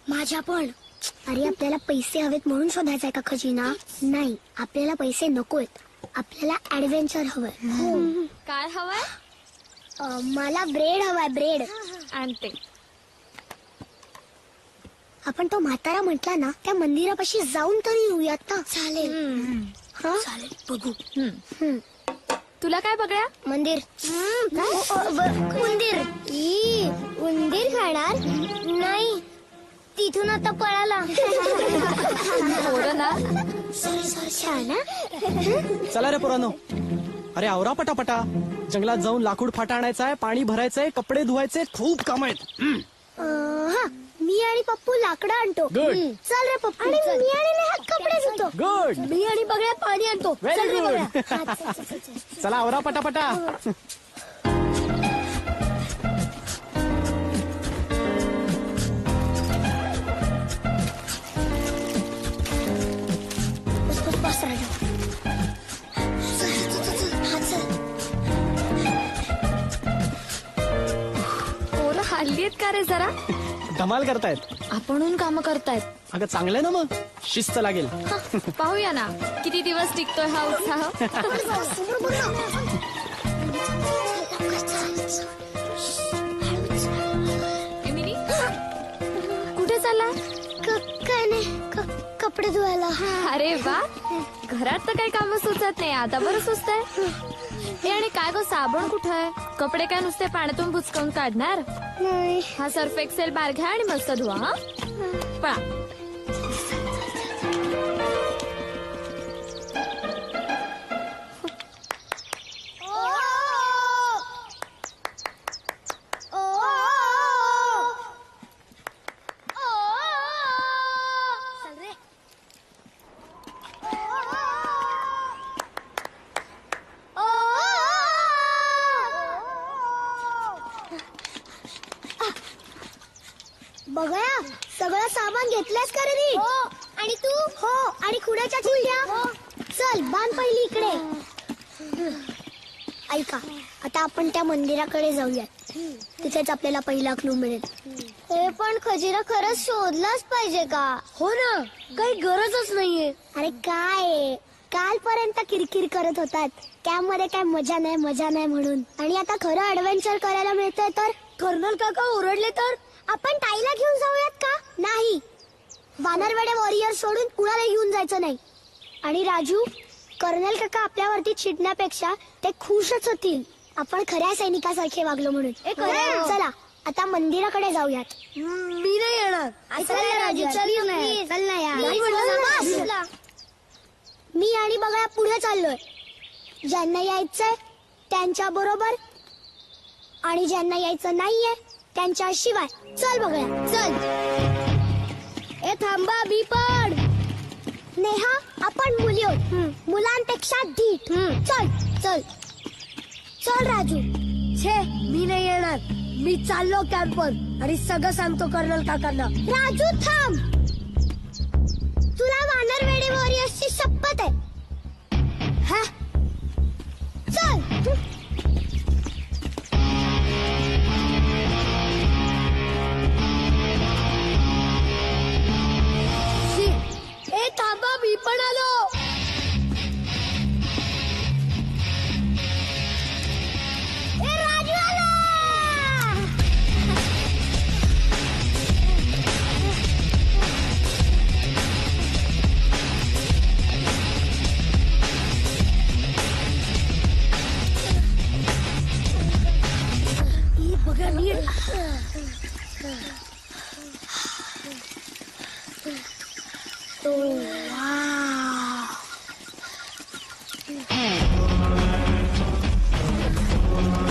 माझ्या पण. अरे आपल्याला पैसे हवेत म्हणून शोधायचा का खजिना? नाही, आपल्याला पैसे नकोयत, आपल्याला ऍडव्हेंचर हवंय. काय हवंय? मला ब्रेड हवाय, ब्रेड. आणते. आपण तो म्हातारा म्हटला ना, त्या मंदिरापाशी जाऊन तरी येऊयात ना. चालेल. हा? चालेल, बघू. तुला काय बघ्या? मंदिर. उंदीर. उंदीर खाणार नाही, तिथून आता पळाला. पोरं ना. छान हा? चला रे पोरांनो, अरे आवरा पटापटा. जंगलात जाऊन लाकूड फाटा आणायचाय, पाणी भरायचंय, कपडे धुवायचे, खूप काम आहेत. हा, मी आणि पप्पू लाकडं आणतो. Good. चल रे पप्पू. आणि मी आणि नेहा कपडे धुतो. गुड. मी आणि बघ्या पाणी आणतो. Very चल रे good. बघ्या. हा, चल, चल, चल, चल. चला आवरा पटापटा. बस, बस, बस, राजू. चल, चल, चल, चल. हा, चल. पोरं हल्ली आहेत का रे जरा? धमाल करतायत. आपणहून काम करतायत. अगं चांगलंय ना, मग शिस्त लागेल. पाहूया ना किती दिवस टिकतोय हा उत्साह. समोर बघ ना. एमिली, कुठे चालला? काय नाही, कपडे धुवायला. अरे वा, घरात तर काही काम सुचत नाही, आता बरं सुचतंय. हे आणि काय गो, साबण कुठं आहे? कपडे काय नुसते पाण्यातून बुचकवून काढणार? नाही. हा सर्फ एक्सेल बार घ्या आणि मस्त धुवा. हा पळा. बघा, सगळं सामान घेतलंस का रे नीट? हो. आणि तू? हो. आणि खुड्याच्या चिंध्या? चल, बांध पहिली इकडे. ऐका, आता आपण त्या मंदिराकडे जाऊयात. तिथेच आपल्याला पहिला क्लू मिळेल. हे पण खजिना खरंच शोधलाच पाहिजे का? हो ना, काही गरजच नाहीये. अरे काय, कालपर्यंत किरकिर करत होतात त्यामध्ये काय मजा नाही म्हणून, आणि आता खरं ऍडव्हेंचर करायला मिळतंय तर? कर्नल काका ओरडले तर? आपण ताईला घेऊन जाऊयात का? नाही, वानरवेडे वॉरियर सोडून कुणाला घेऊन जायचं नाही. आणि राजू, कर्नल काका आपल्यावरती चिडण्यापेक्षा ते खुशच होतील आपण खऱ्या सैनिकासारखे वागलो म्हणून. चला आता मंदिराकडे जाऊयात. मी नाही येणार. चल ना राजू, चल ना यार. मी आणि बघा पुढे चाललोय. ज्यांना यायचंय त्यांच्या बरोबर, आणि ज्यांना यायचं नाहीये त्यांच्या शिवाय. चल बघूया, चल. ए थांबा, मी पण. नेहा, आपण मुली आहोत, मुलांपेक्षा धीट. चल चल चल राजू. छे, मी नाही येणार. मी चाललो कॅम्पवर आणि सगळं सांगतो कर्नल काकांना. राजू थांब, तुला वानरवेडे वॉरियर्सची शपथ आहे. हा, चल. ए थांबा, मी पण आलो. ए राजू आला. बघा नीट.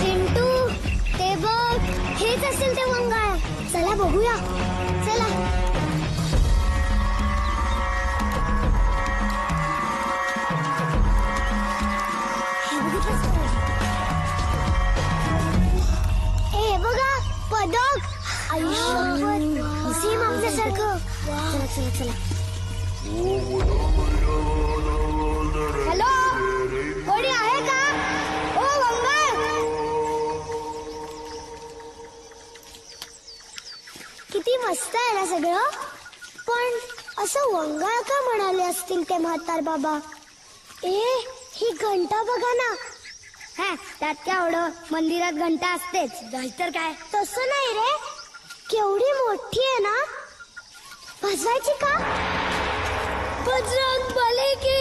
चिंटू, ते बघ, हेच असेल ते वंगाळ. चला बघूया, चला. हे बघा, पदर. सेम आपल्यासारखं. चला चला चला. हॅलो, कोणी आहे का? ओ वंगाळ. किती मस्त आहे ना सगळं, पण असं वंगाळ का म्हणाले असतील ते म्हातार बाबा? ही घंटा बघा ना. त्यात काय एवढं, मंदिरात घंटा असतेच, नाहीतर काय. तसं नाही रे, केवढी मोठी आहे ना. वाजवायची का? बजरंग बली की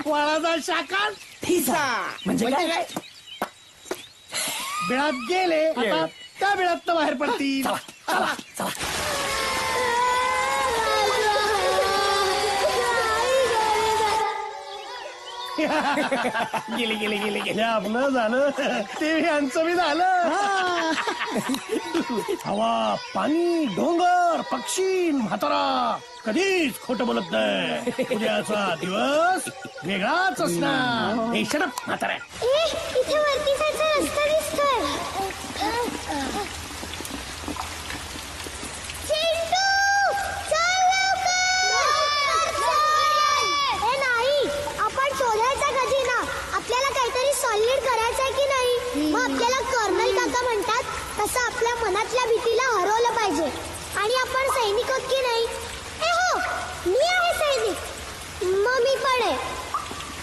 वाळाचा शाखा ठिसा म्हणजे काय? बिळात गेले, आता त्या बिळात बाहेर पडतील. गेले गेले गेले गेले. आपलं झालं ते यांचं बी झालं. हवा, पाणी, डोंगर, पक्षी, म्हातारा कधीच खोट बोलत नाही. उद्याचा दिवस वेगळाच असणार. हे शरप म्हातारा. इथे वरती जायचा रस्ता दिसतोय. नाही, आपण शोधायचा खजिना. आपल्याला काहीतरी सॉलिड करायचंय की नाही. मग आपल्याला कर्नल काका म्हणतात तसं आपल्या मनातल्या भीतीला हरवलं पाहिजे. आणि आपण सैनिक आहोत की नाही? हो, मी आहे सैनिक. मग मी पण आहे.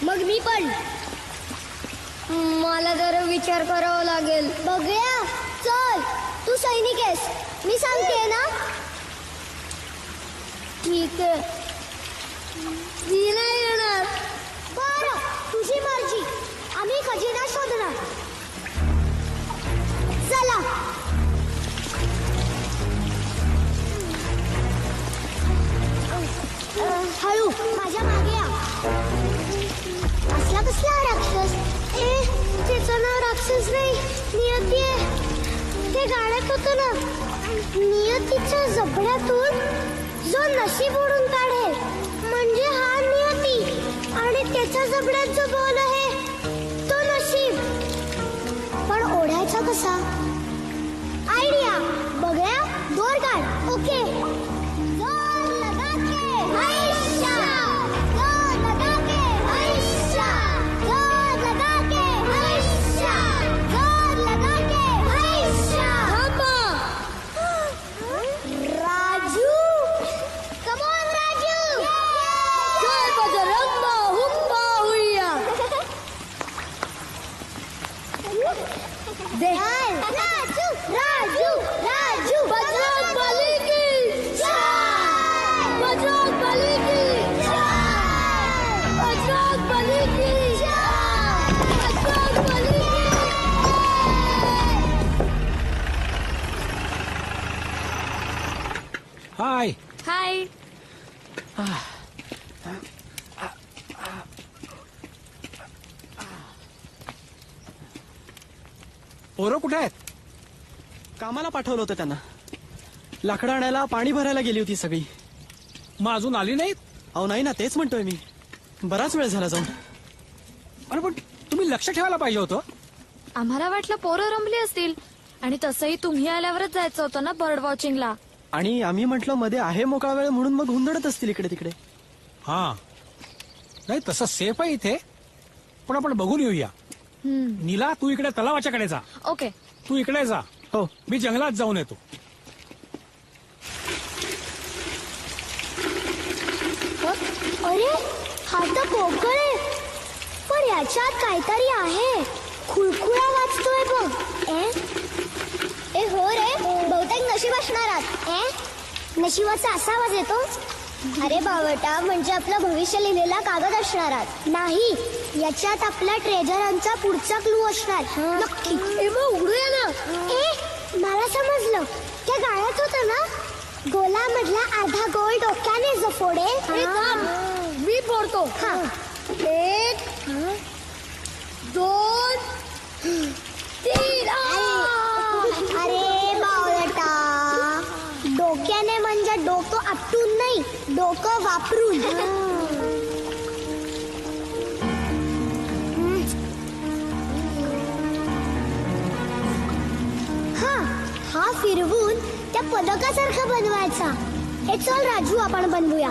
मग मी पण. मला जरा विचार करावा लागेल. बघूया. चल, तू सैनिक आहेस, मी सांगते ना. ठीक आहे, मी नाही येणार. बरं, तुझी मर्जी. आम्ही खजिना शोधणार. चला. हळू, माझ्या मागे या. असला कसला राक्षस? त्याचं नाव राक्षस नाही, नियती आहे. ते गाण्यात होतं ना, नियतीच्या जबड्यातून जो नशीब ओढून काढेल म्हणजे हा नियती, आणि त्याच्या जबड्यात जो बॉल आहे तो नशीब. पण ओढायचा कसा? आयडिया. बघूया, दोर काढ. ओके. जोर लगा के हैशा, जोर लगा के हैशा, जोर लगा के हैशा, जोर लगा के हैशा. Raju, come on Raju. जय बजरंग हुंबा हुइया. राजू राजू राजू. बजरंग बली की जय. बजरंग बली की जय. बजरंग बली की जय. बजरंग बली की हाय. हाय. पोरं कुठे आहेत? कामाला पाठवलं होतं त्यांना. लाकडं आणायला, पाणी भरायला गेली होती सगळी. मग अजून आली नाहीत? अहो नाही ना, तेच म्हणतोय मी. बराच वेळ झाला जाऊन. अरे पण तुम्ही लक्ष ठेवायला पाहिजे होतं. आम्हाला वाटलं पोरं रमली असतील, आणि तसंही तुम्ही आल्यावरच जायचं होतं ना बर्ड वॉचिंगला. आणि आम्ही म्हटलं मध्ये आहे मोकळा वेळ म्हणून मग हुंदडत असतील इकडे तिकडे. हा, नाही तसं सेफ आहे इथे, पण आपण बघून येऊया. नीला, तू इकडे तलावाच्याकडे जा. ओके. तू इकडे जा. हो. मी जंगलात जाऊन येतो. अरे हा तर पोकळ आहे, पण याच्यात काहीतरी आहे. खुळखुळा वाचतोय बघ. ए हो रे, बहुतेक नशीब असणारात. नशिबाचा असा आवाज येतो. अरे बावटा, म्हणजे आपलं भविष्य लिहिलेला कागद असणारात. नाही, याच्यात आपल्या ट्रेझरांचा पुढचा क्लू असणार. नक्की. मग उघडूया ना. मला समजलं, त्या गाळ्यात होतं ना गोलामधला अर्धा गोल डोक्याने जो फोडेल. मी फोडतो. हा. 1 2 3. अरे बावटा, डोक्याने म्हणजे डोकं आपटून नाही, डोकं वापरून. हा फिरवून त्या पदकासारखा बनवायचा. हे चल राजू, आपण बनवूया.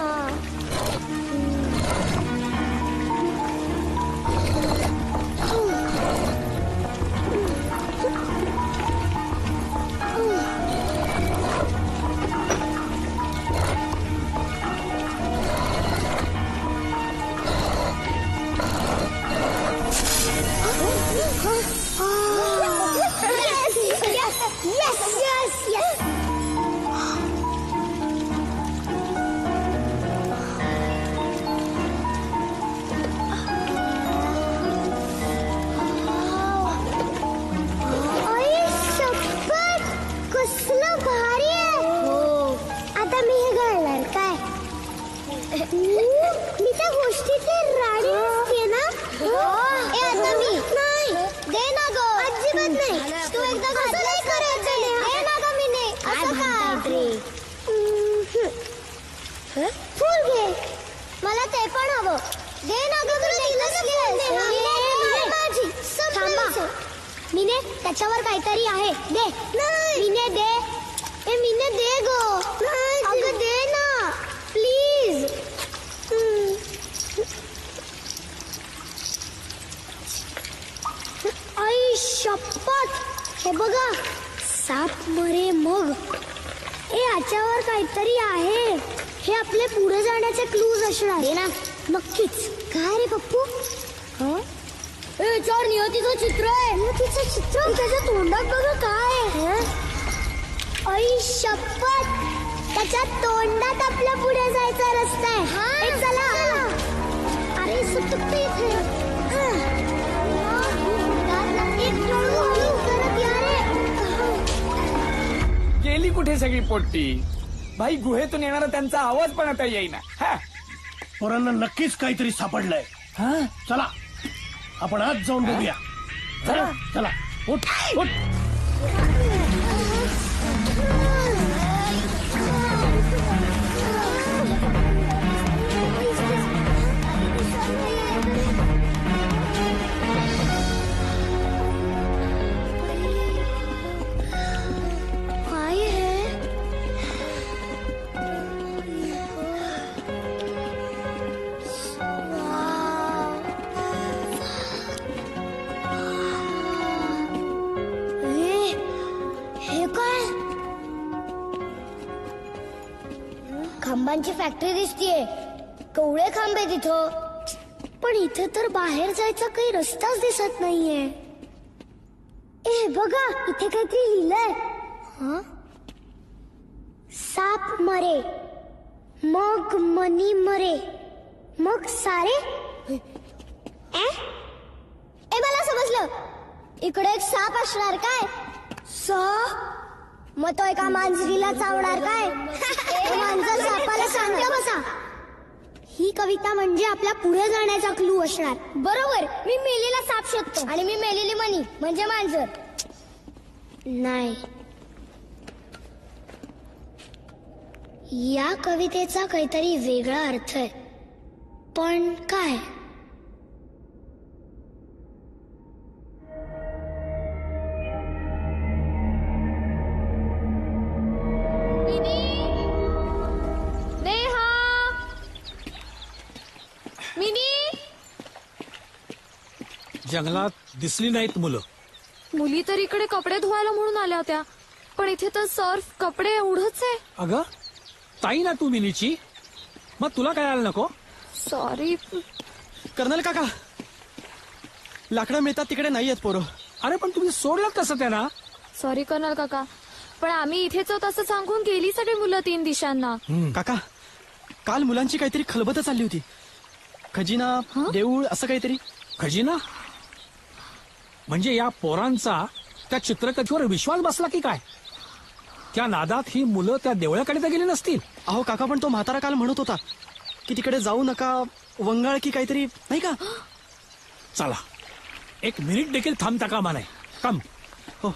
कसलं भारी आहे. आता मी हे घालणार काय? मी त्या गोष्टीतली राणी असते ना. आता मी नाही. दे ना गो. अजिबात नाही. तू एकदा असं नाही करायचं. दे ना गं मी नाही. असं का? फुल घे. मला ते पण हवं. दे ना गं. थांबा. मीने, त्याच्यावर काहीतरी आहे. दे. मीने दे. ए मीने दे गो. अगं दे ना प्लीज. आई शपथ. हे बघा, साप मरे मग. याच्यावर काहीतरी आहे. हे आपले पुढे जाण्याचे क्लूज असणार आहे ना. नक्कीच. काय रे पप्पू? याच्यावर नियतीचं चित्र आहे. नियतीचं चित्र? त्याच्या तोंडात बघा काय. आई शपथ, त्याच्या तोंडात आपल्या पुढे जायचा रस्ता आहे. चला. अरे सुटते इथे. गेली कुठे सगळी पोट्टी? भाई, गुहेतून येणारा त्यांचा आवाज पण आता येईना. पोरांना नक्कीच काहीतरी सापडलंय. चला, आपण आज जाऊन बघूया. चला चला, उठ उठ. काय आहे? हे काय? खांबांची फॅक्टरी दिसतीये. कवळे खांबे तिथं. पण इथे तर बाहेर जायचा काही रस्ताच दिसत नाहीये. ए बघा, इथे काहीतरी लिहिलंय. साप मरे मग मनी मरे मग सारे. ए मला समजलं. इकडे एक साप असणार काय? मग तो एका मांजरीला चावणार काय? मांजर सापाला सांगतो बसा. ही कविता म्हणजे आपल्या पुढे जाण्याचा क्लू असणार. बरोबर. मी मेलेला साप शोधतो आणि मी मेलेली मनी म्हणजे मांजर. नाही, या कवितेचा काहीतरी वेगळा अर्थ आहे. पण काय? जंगलात दिसली नाहीत मुलं. मुली तर इकडे कपडे धुवायला म्हणून आल्या होत्या, पण इथे तर सर्फ कपडे एवढंच आहे. अगं ताई ना तू मिनीची, मग तुला काय आलं नको? सॉरी. कर्नल काका, लाकडं मिळतात तिकडे नाही आहेत पोरं. अरे पण तुम्ही सोडलं कसं त्यांना? सॉरी कर्नल काका, पण आम्ही इथेच आहोत असं सांगून गेली सगळी मुलं 3 दिशांना. काका, काल मुलांची काहीतरी खलबत चालली होती. खजिना, देऊळ असं काहीतरी. खजिना म्हणजे या पोरांचा त्या चित्रकथेवर विश्वास बसला की काय? त्या नादात ही मुलं त्या देवळाकडे तर गेली नसतील. अहो काका, पण तो म्हातारा काल म्हणत होता की तिकडे जाऊ नका, वंगाळ की काहीतरी, नाही का? चला, 1 मिनिट देखील थांबता कामा नाही. कम. हो.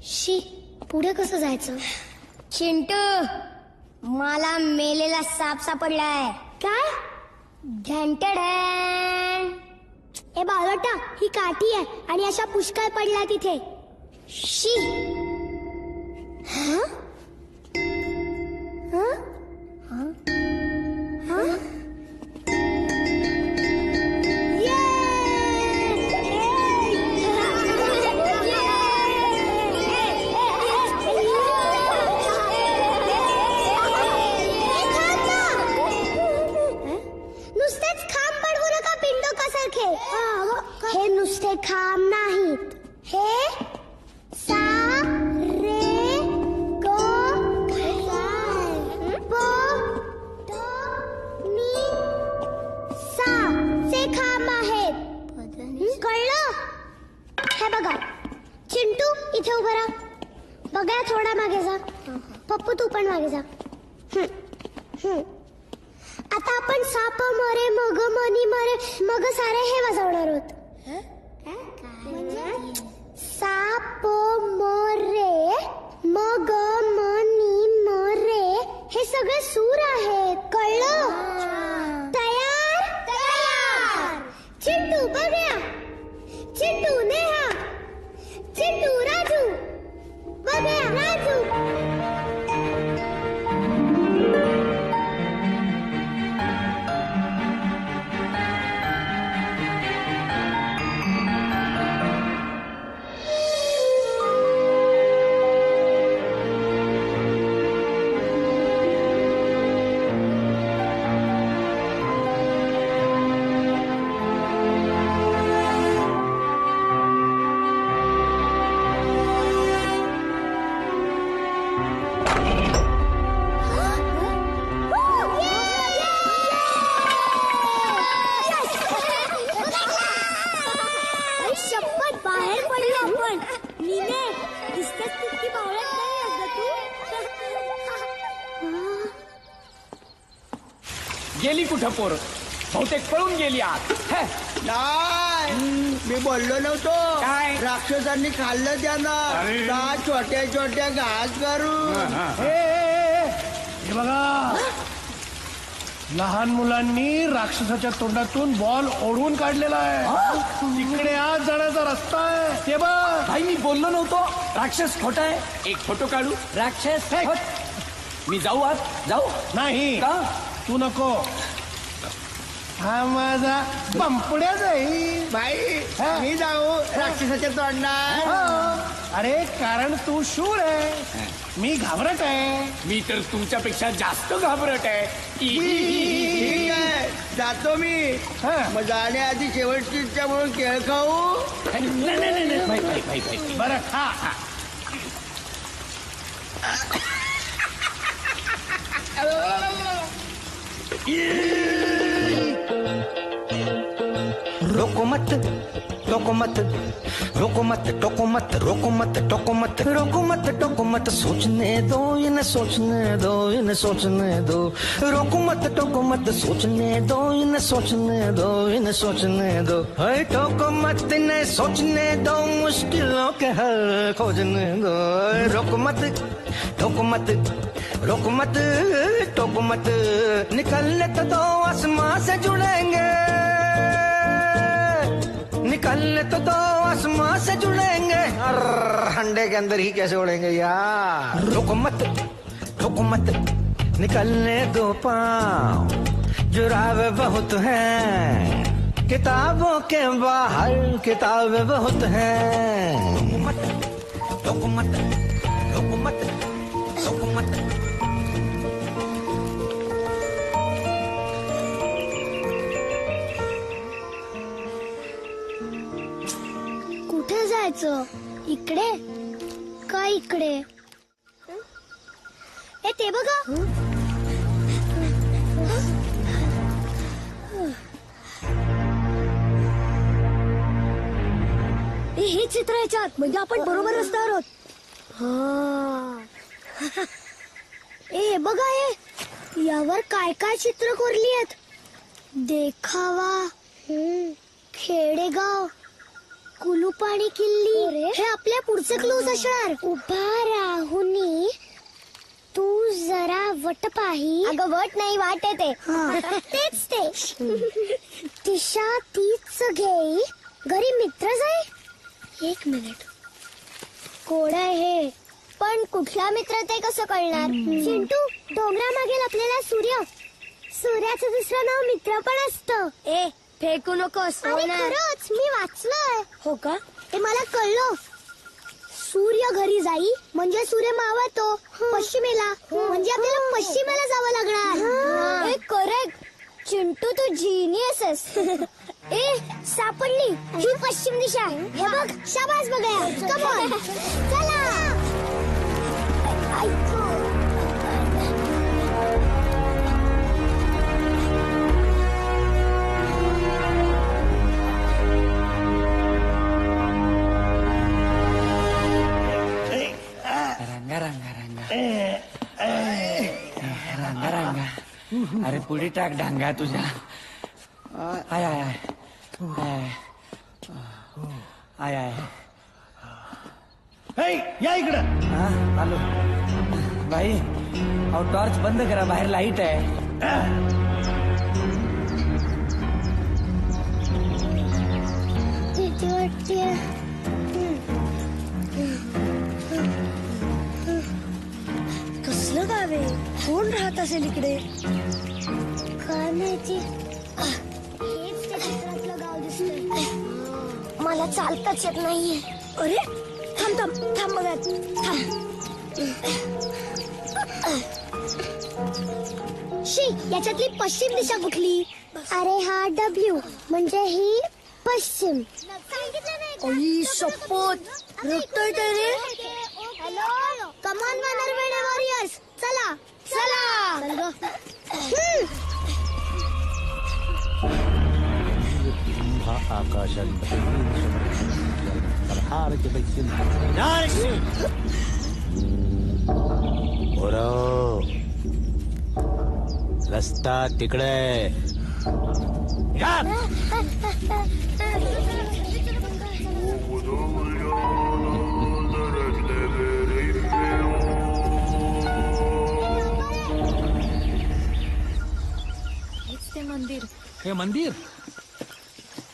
शी, पुढे कसं जायचं? चिंटू, मला मेलेला साप सापडलाय. काय? घंटड. ए बाळोटा, ही काठी आहे आणि अशा पुष्कळ पडल्या तिथे. शी. हं? हं? हं? हं? नुसतेच खांब पडवू नका पिंडोकासारखे. हे नुसते खांब नाहीत, हे सा रे गो प मी सा चे खांब आहेत. कळलं? हे बघा, चिंटू इथे उभं राहा. बघा, थोडा मागे जा. पप्पू तू पण मागे जा. आता आपण साप मरे मग मनी मरे मग सारे हे वाजवणार आहोत. साप मरे मग मनी मरे हे सगळे सूर आहेत. कळलं? तयार? तयार. चिंटू बघूया. चिंटू नेहा, चिंटू राजू बघूया. राजू. गेली कुठं पोर? बहुतेक पळून गेली आत. नाही, मी बोललो नव्हतो. काय? राक्षसांनी खाल्लं त्यांना छोट्या छोट्या घास करून. हे बघा, लहान मुलांनी राक्षसाच्या तोंडातून बॉल ओढून काढलेला आहे. तिकडे आज जाण्याचा रस्ता आहे. ते बघ. भाई, मी बोललो नव्हतो राक्षस खोटा आहे. एक फोटो काढू. राक्षस मी जाऊ आत? जाऊ? नाही, का? तू नको. हा माझा पंपड्या जाईल. बाई, मी जाऊ राक्षसाच्या तोंडात? अरे, कारण तू शूर आहे, मी घाबरट आहे. मी तर तुमच्यापेक्षा जास्त घाबरट आहे. ठीक आहे, जातो मी. मग जाण्याआधी शेवटची इच्छा म्हणून केळ खाऊ. नाही. बरं, खा. रोको मत, टोको मत, रोको मत, टोको मत, रोको मत, टोको मत, रोको मत, टोको मत, सोचने दो, इन्हें सोचने दो, इन्हें सोचने दो. रोको मत, टोको मत, सोचने दो, इन्हें सोचने दो, इन्हें सोचने दो. हाय टोको मत, इन्हें सोचने दो, मुश्किलों के हल खोजने दो. रोको मत, टोको मत, रोको मत, टोको मत, निकलने तो दो, आसमां से जुड़ेंगे. निकलने तो दो, आसमां से जुड़ेंगे. अंडे के अंदर ही कैसे उड़ेंगे यार. रोको मत, रोको मत, निकलने दो पाँव, जुरावे बहुत हैं, किताबों के बाहर किताबें बहुत हैं. रोको मत, रोको मत, रोको मत, रोको मत. जायचं? इकडे का इकडे? ए ते बघा. हे चित्र याच्यात म्हणजे आपण बरोबर रस्त्यावर आहोत. ए बघा हे यावर काय काय चित्र कोरली आहेत. देखावा, खेडेगाव, कुलूपाणी किल्ली. हे आपल्या पुढचे क्लूज असणार. उभा राहुनी तू जरा वट पाही. अगं वट नाही वाट येते. तेच ते. दिशा तीच घेई घरी मित्र जाई. एक मिनिट. कोड आहे हे पण कुठला मित्र ते कसं कळणार? चिंटू डोंगरा मागेल आपल्याला सूर्य. सूर्याचं दुसरं नाव मित्र पण असतं. ए फेकू नकोस. खरंच मी वाचलंय. हो का? ते मला कळलं. सूर्य घरी जाई म्हणजे सूर्य मावळतो पश्चिमेला म्हणजे आपल्याला पश्चिमेला जावं लागणार. हे करेक्ट. चिंटू तू जीनियस आहेस. ए सापडली ही पश्चिम दिशा. हे बघ शाबास बघा. कम ऑन चला. रंगा रंगा रंगा रंगा रंगा. अरे पुढे टाक डांगा तुझ्या. I I I I I. या इकडं. आलो. बाई अहो टॉर्च बंद करा, बाहेर लाईट आहे. कसलं गाव आहे? कोण राहत असेल इकडे? काय माहिती. हेच त्या चित्रातलं गाव दिसतंय. मला चालताच येत नाहीये. अरे थांब थांब थांब बघा. थांब. शी याच्यातली पश्चिम दिशा कुठली? अरे हा डब्ल्यू म्हणजे ही पश्चिम. आई शपथ रक्तय ते रे. हॅलो कमान वनरवेडे वॉरियर्स. चला चला. आकाशात रस्ता तिकडे. ते मंदिर. हे मंदिर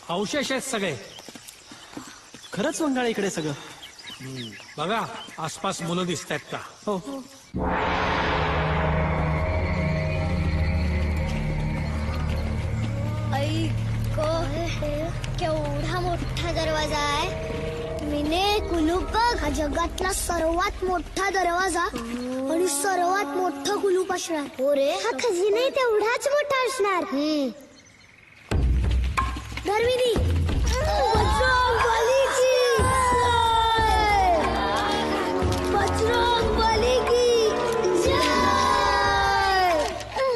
अवशेष आहेत सगळे. खरंच वंगाळ इकडे सगळं. बघा आसपास मुलं दिसत आहेत का? हो. केवढा मोठा दरवाजा आहे. मिने कुलूप बघ. हा जगातला सर्वात मोठा दरवाजा आणि सर्वात मोठं कुलूप असणार. हो रे. हा खजिना तेवढाच मोठा असणार. धर्मिनी बजरंग बलीची जय. बजरंग बली की जय.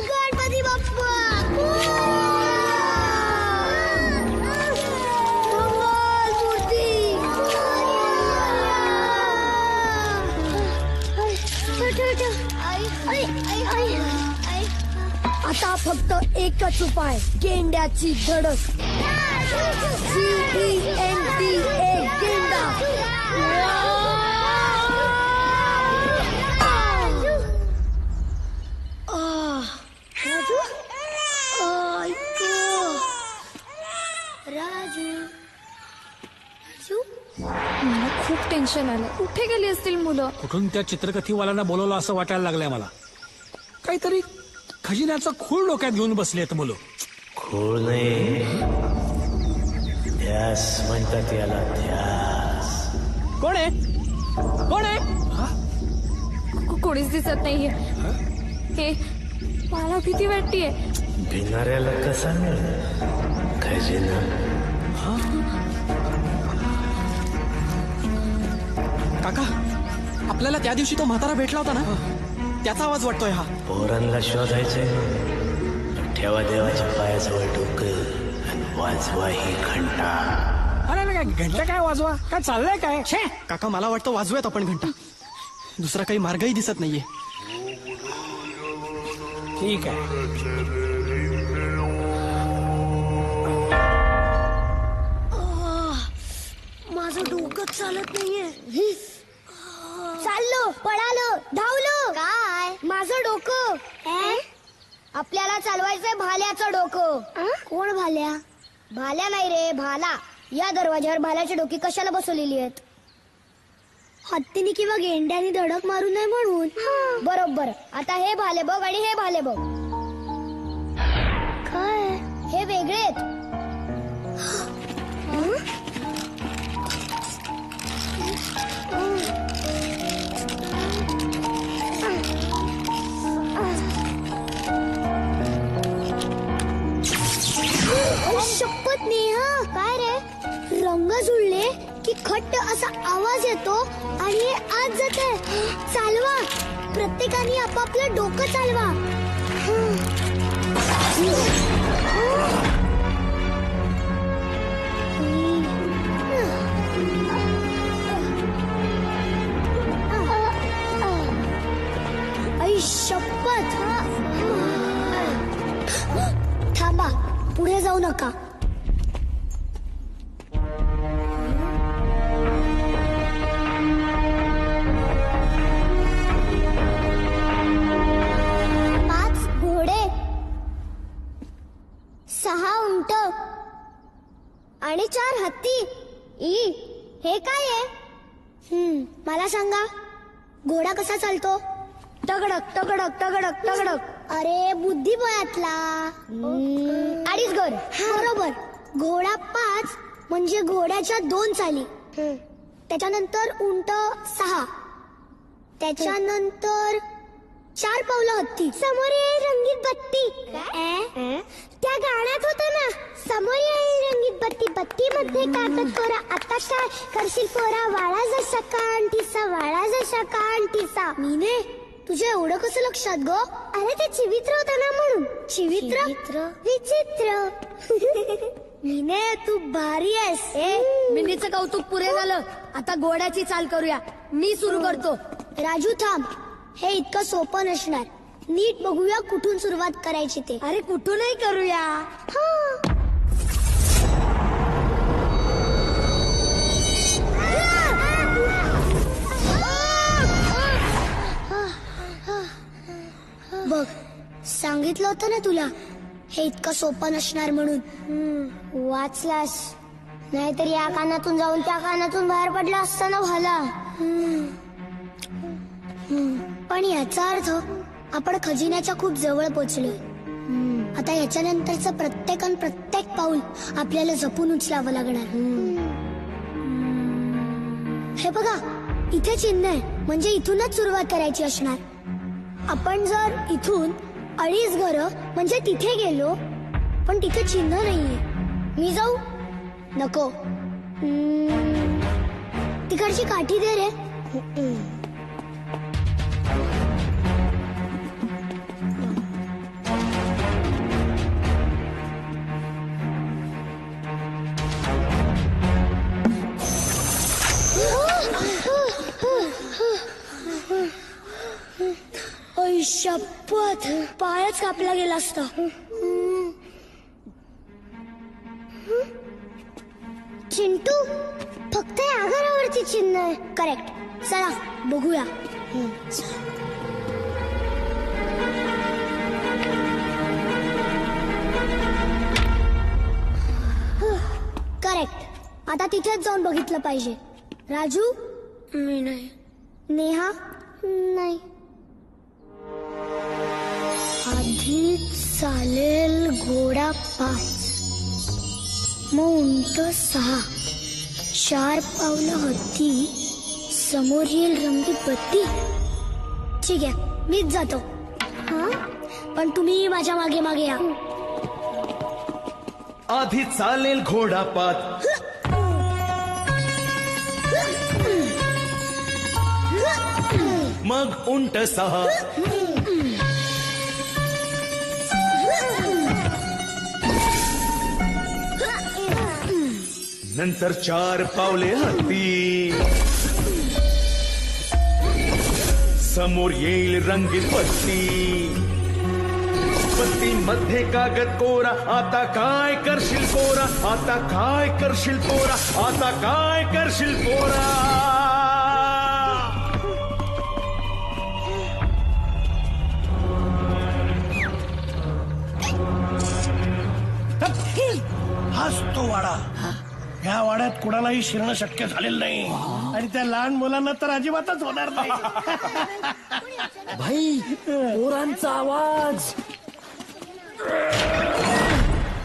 गणपती बाप्पा. आता फक्त एकच उपाय. गेंड्याची धडक. GENDA गेंडा. राजू राजू मला खूप टेन्शन आलं. कुठे गेली असतील मुलं? कुठून त्या चित्रकथीवाल्यांना बोलवलं असं वाटायला लागलंय मला. काहीतरी खजिन्याचा खूळ डोक्यात घेऊन बसलेत मुलं. खूळ नाही, ध्यास म्हणतात याला. ध्यास. कोण आहे? कोण आहे? कोणीच दिसत नाहीये. हे मला भीती वाटतेय. भिणाऱ्याला कसा मिळेल खजिना? काका आपल्याला त्या दिवशी तो म्हातारा भेटला होता ना, त्याचा आवाज वाटतोय हा. पोरांना शोधायचंय. ठेवा देवाच्या पायाजवळ डोकं आणि वाजवा ही घंटा. अरे काय घंटा काय वाजवा, काय चाललंय काय? काका मला वाटतं वाजवूयात आपण घंटा. दुसरा काही मार्गही दिसत नाहीये. ठीक आहे. माझं डोकं चालत नाहीये. चाललो, पळालो, धावलो. काय माझं डोकं? आपल्याला चालवायचंय भाल्याचं डोकं. कोण भाल्या? भाल्या नाही रे, भाला. या दरवाज्यावर भाल्याची डोकी कशाला बसवलेली आहेत? हत्तीने किंवा गेंड्याने धडक मारू नये म्हणून. बरोबर. आता हे भाले बघ आणि हे भाले बघ. काय हे वेगळे आहेत. शपथ नेहा, काय रे? रंग जुळले की खट्ट असा आवाज येतो आणि हे आत जाते. चालवा, प्रत्येकाने आपापलं डोकं चालवा. आई शपथ. थांबा, पुढे जाऊ नका. आणि 4 हत्ती. हे काय आहे? मला सांगा, घोडा कसा चालतो? टगडक टगडक टगडक टगडक. अरे बुद्धिबळातला. अडीच घर. बरोबर. घोडा 5 म्हणजे घोड्याच्या 2 चाली. त्याच्यानंतर उंट 6. त्याच्यानंतर 4 पावलं हत्ती. समोर येईल रंगीत बत्ती. त्या गाण्यात होतं ना, समोर येईल रंगीत बत्ती, बत्ती मध्ये कागद कोरा. आता काय करशील पोरा? वाळा जसा कांटीसा, वाळा जसा कांटीसा. मीने, तुझ्या एवढं कसं लक्षात ग? अरे ते चिवित्र होतं ना म्हणून. चिवित्र विचित्र. मीने, तू भारी आहेस. मिनीचं कौतुक पुरे झालं. आता घोड्याची चाल करूया. मी सुरू करतो. राजू थांब, हे इतकं सोपं नसणार. नीट बघूया कुठून सुरुवात करायची ते. अरे कुठूनही करूया. बघ, सांगितलं होतं ना तुला, हे इतकं सोपं नसणार म्हणून. वाचलास, नाहीतर या कानातून जाऊन त्या कानातून बाहेर पडला असता ना भाला. पण याचा अर्थ आपण खजिन्याच्या खूप जवळ पोहोचलोय. आता याच्यानंतरचं प्रत्येक पाऊल आपल्याला जपून उचलावं लागणार. हे बघा, इथे चिन्ह आहे, म्हणजे इथूनच सुरुवात करायची असणार. आपण जर इथून 2.5 घरं म्हणजे तिथे गेलो, पण तिथे चिन्ह नाहीये. मी जाऊ? नको. तिकडची काठी दे रे. शपथ, पायच कापला गेला असता. चिंटू, फक्त या घरावरती चिन्ह आहे. करेक्ट. चला बघूया. करेक्ट. आता तिथेच जाऊन बघितलं पाहिजे. राजू? मी नाही. नेहा? नाही. आधी चालेल घोडा 5, मग उंट 6, 4 पावलं हत्ती, समोर येईल रंगीत बत्ती. ठीक आहे, मीच जातो. पण तुम्ही माझ्या मागे मागे या. आधी चालेल घोडा 5, मग उंट 6. नंतर 4 पावले हत्ती. समोर येईल रंगीत पत्ती. पत्ती मध्ये कागद कोरा. आता काय करशील पोरा. आता काय करशील पोरा. आता काय करशील पोरा. हाच तो वाडा. ह्या वाड्यात कुणालाही शिरणं शक्य झालेलं नाही आणि त्या लहान मुलांना तर अजिबातच होणार नाही. भाई पोरांचा आवाज.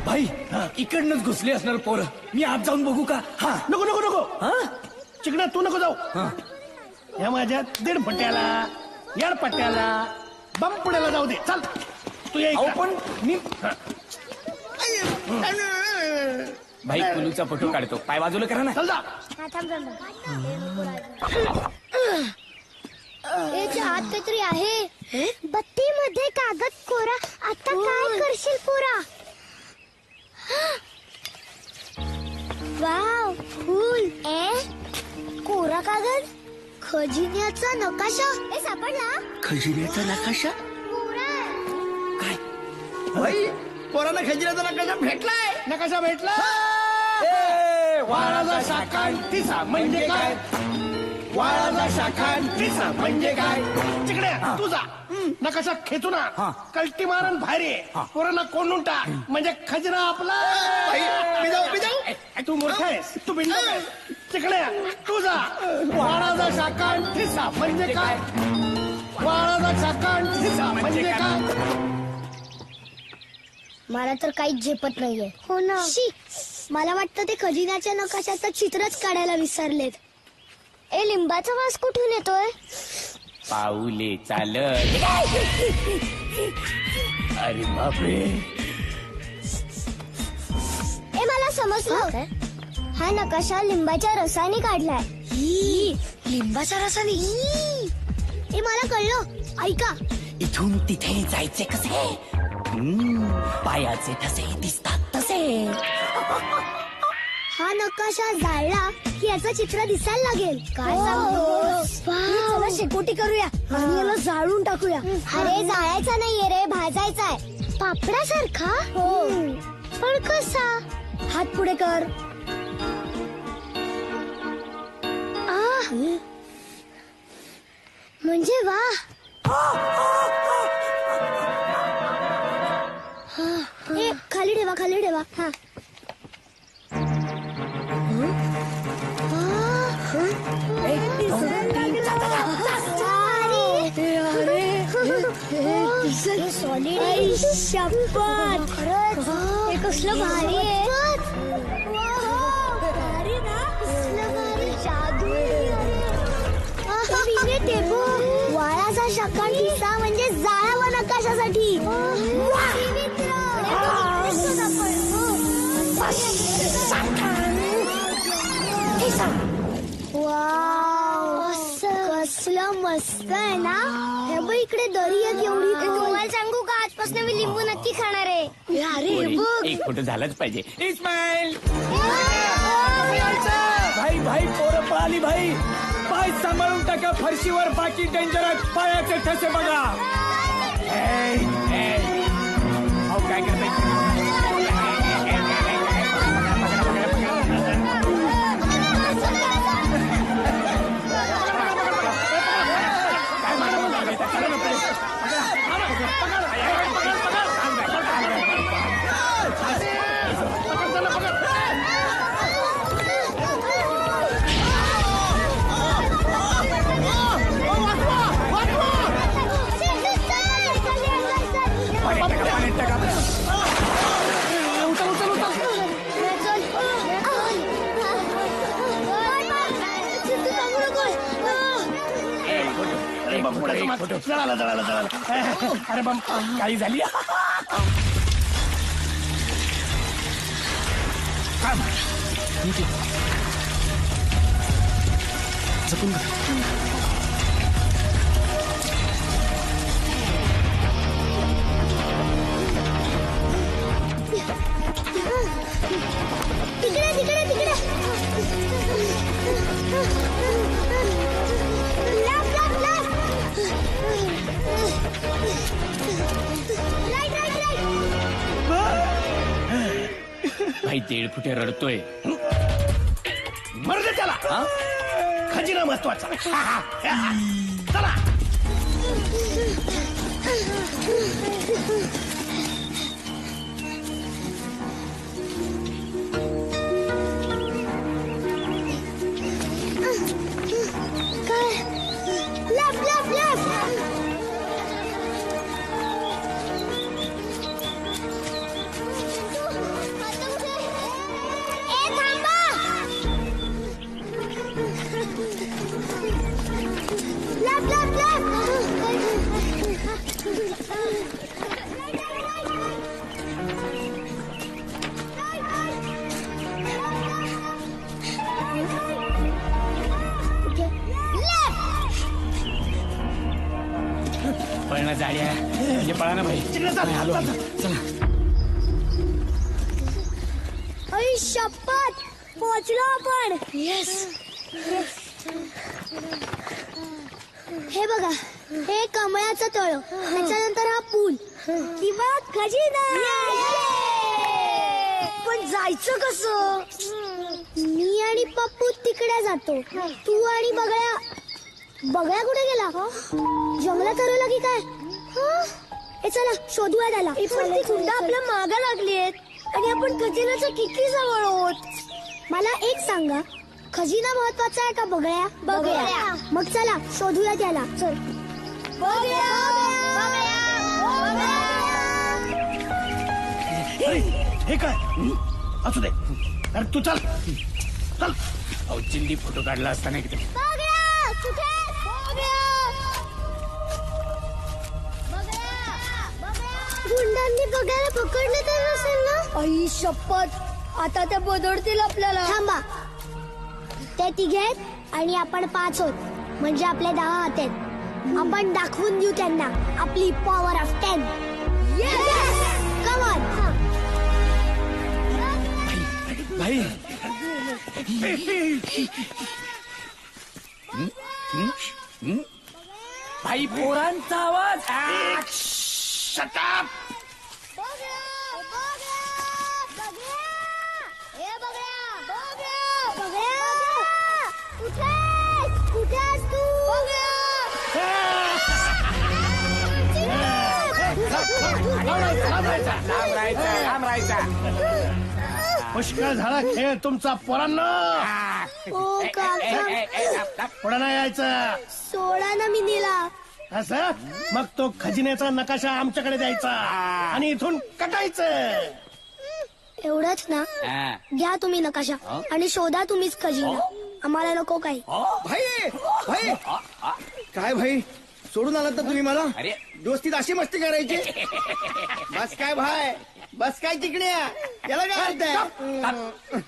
भाई इकडनंच घुसली असणार पोरं. मी आत जाऊन बघू का? हा. नको नको नको. चिकना तू नको जाऊ. या माझ्या दीडपट्ट्याला याडपट्ट्याला बंपड्याला जाऊ दे. चल तू ये इकडं. पण मी भाई कुलूचा फोटो काढतो. पाय बाजूला करा ना. चल जा. याच्या हात काहीतरी आहे. बत्ती मध्ये कागद कोरा. आता काय करशील पोरा. वाव फुल. कोरा कागद. खजिन्याचा नकाशा. सापडला. खजिन्याचा नकाशा. भाई पोरांना खजिन्याचा नकाशा भेटलाय. नकाशा भेटला. वाळाचा शाखांतीचा म्हणजे काय. वाळाचा शाखांतीचा म्हणजे काय. चिकड्या तुझा नकाशा खेचून कल्टी मारण बाहेर ये. पोरांना कोंडून टाक म्हणजे खजिना आपला. तू मूर्ख आहेस. तू बिंड आहेस. चिकड्या तुझा वाळाचा शाखांतीचा म्हणजे काय. वाळाचा शाखांतीचा म्हणजे काय. मला तर काहीच झेपत नाहीये. हो ना. मला वाटतं ते खजिन्याच्या नकाशाचं चित्रच काढायला विसरलेत. लिंबाचा वास कुठून येतोय. पाऊले चालत. अरे बापरे. मला समजलं. हा नकाशा लिंबाच्या रसाने काढलाय. लिंबाच्या रसाने. मला कळलं. ऐका. इथून तिथे जायचे कसे. पायाचे ठसे दिसतात तसे. हा नकाशा जाळला की याचं चित्र दिसायला लागेल. काय सांगतो. शेकोटी करूया आणि याला जाळून टाकूया. अरे जाळायचा नाहीये रे. भाजायचा आहे. पापडासारखा. हो पण कसा. हात पुढे कर. म्हणजे वा. खाली ठेवा खाली ठेवा. हा सॉलिड. शपथ खरंच हे कसलं भारी आहे. भारी ना. कसलं भारी. जादू. वाळाचा शाखांतीचा म्हणजे जाळावा नकाशासाठी. कसलं मस्त आहे ना. हे बघ इकडे दरी आहे केवढी. तुम्हाला सांगू का आजपासून मी लिंबू नक्की खाणार आहे. अरे बघ. एक फोटो झालाच पाहिजे. इस्माईल. भाई भाई पोरं पळाली भाई. पाय सांभाळून टाका. फरशीवर बाकी डेंजर आहेत. पायाचे ठसे बघा. काय करताय. जळाला जळाला जळाला. अरे बम काही झाली. भाई 1.5 फुटे रडतोय. मरू दे त्याला. खजिना महत्वाचा. चला. पळणं जाड्या म्हणजे पळा ना भाई. आलो चला. अई शपथ पोहोचलो आपण. येस. हे बघा, हे कमळाचं तळ, त्याच्यानंतर हा पूल किंवा खजिना. पण जायचं कसं? मी आणि पप्पू तिकडे जातो, तू आणि बगळ्या. बगळ्या कुठे गेला? जंगलात हरवला की काय? हे चला शोधूया त्याला. पण ती गुंड आपल्या मागा लागलीत आणि आपण खजिन्याच्या किती जवळ आहोत. मला एक सांगा, खजिना महत्वाचा आहे का बगळ्या? बगळ्या. मग चला शोधूया त्याला. चल. हे काय असू दे. अरे तू चल चल. अहो चिंदी फोटो काढला असताना की गुंडांनी बघायला पकडलं तर नसेल ना? आई शपथ, आता त्या बदडतील आपल्याला. थांबा, ते 3 आहेत आणि आपण 5 आहोत, म्हणजे आपले 10 हात आहेत. आपण दाखवून देऊ त्यांना आपली पॉवर ऑफ 10. Come on. भाई. भाई पोरांचा आवाज. Shut up. पुष्कळ झाला खेळ तुमचा पोरांना. पुढे नाही यायचं. सोडा ना मिनीला. असं मग तो खजिन्याचा नकाशा आमच्याकडे द्यायचा आणि इथून कटायचं. एवढंच ना? घ्या तुम्ही नकाशा आणि शोधा तुम्हीच खजिना. आम्हाला नको काही. भाई भाई काय भाई, सोडून आलात तर तुम्ही मला? अरे दोस्तीत अशी मस्ती करायची? बस काय भाई, बस काय तिकड्या, त्याला काय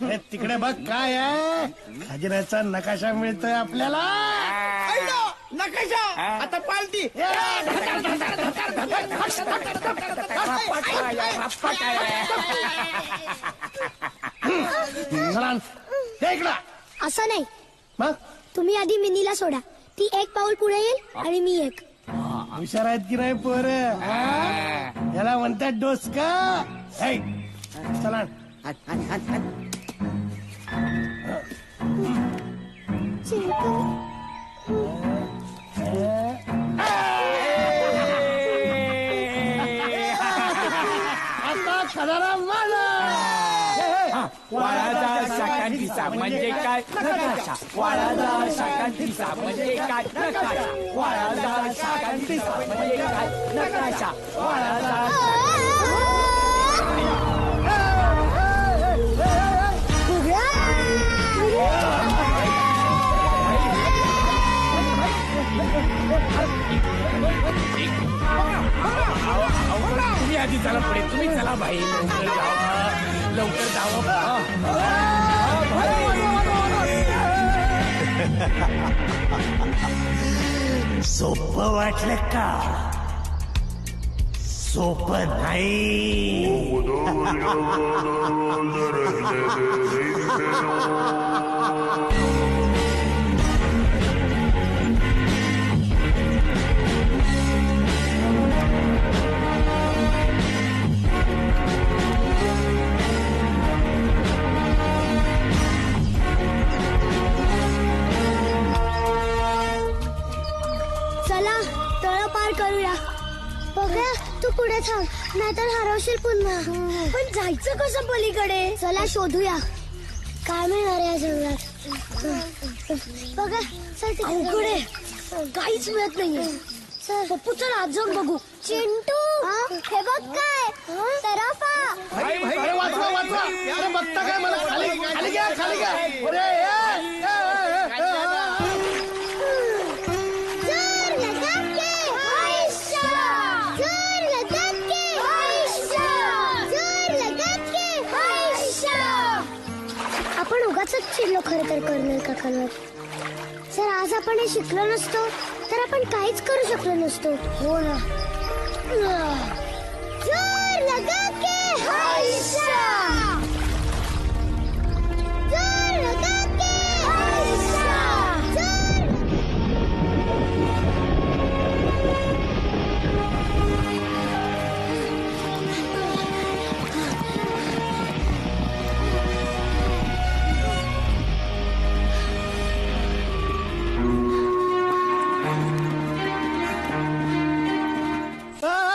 हे तिकडे बघ काय आहे. खजिन्याचा नकाशा मिळतोय आपल्याला. नकाशा आता पालती. इकडं असं नाही, मग तुम्ही आधी मिनीला सोडा. ती 1 पाऊल पुढे येईल आणि मी 1. हुशार आहेत की नाही पोर? याला म्हणतात डोसका. चला आता खदारा माझा. वाळाचा शाकांतीचा म्हणजे काय नकाशा. वाळाचा शाकांतीचा म्हणजे काय नकाशा. वाळाचा शाकांतीचा म्हणजे काय नकाशा. वाळाचा तुम्ही आधी चला पुढे. तुम्ही चला भाई, लवकर जावा, लवकर जावा. सोपं वाटलं का? सोपं नाही. तू पुढे थांब नाहीतर हरवशील पुन्हा. पण जायचं कसं पलीकडे? चला शोधूया काय मिळणार या जंगलात. बघा चल पुढे काहीच मिळत नाहीये. पप्पू चल आज जाऊन बघू. चिंटू हे बघ काय तराफा. अरे वाचवा वाचवा. अरे बघता काय मला खाली खाली घ्या खाली घ्या. आपण उगाच चिडलो खरं तर कर्नल काकांवर. जर आज आपण हे शिकलो नसतो तर आपण काहीच करू शकलो नसतो. हो ना. जोर लगा के हैशा, जोर लगा के हैशा,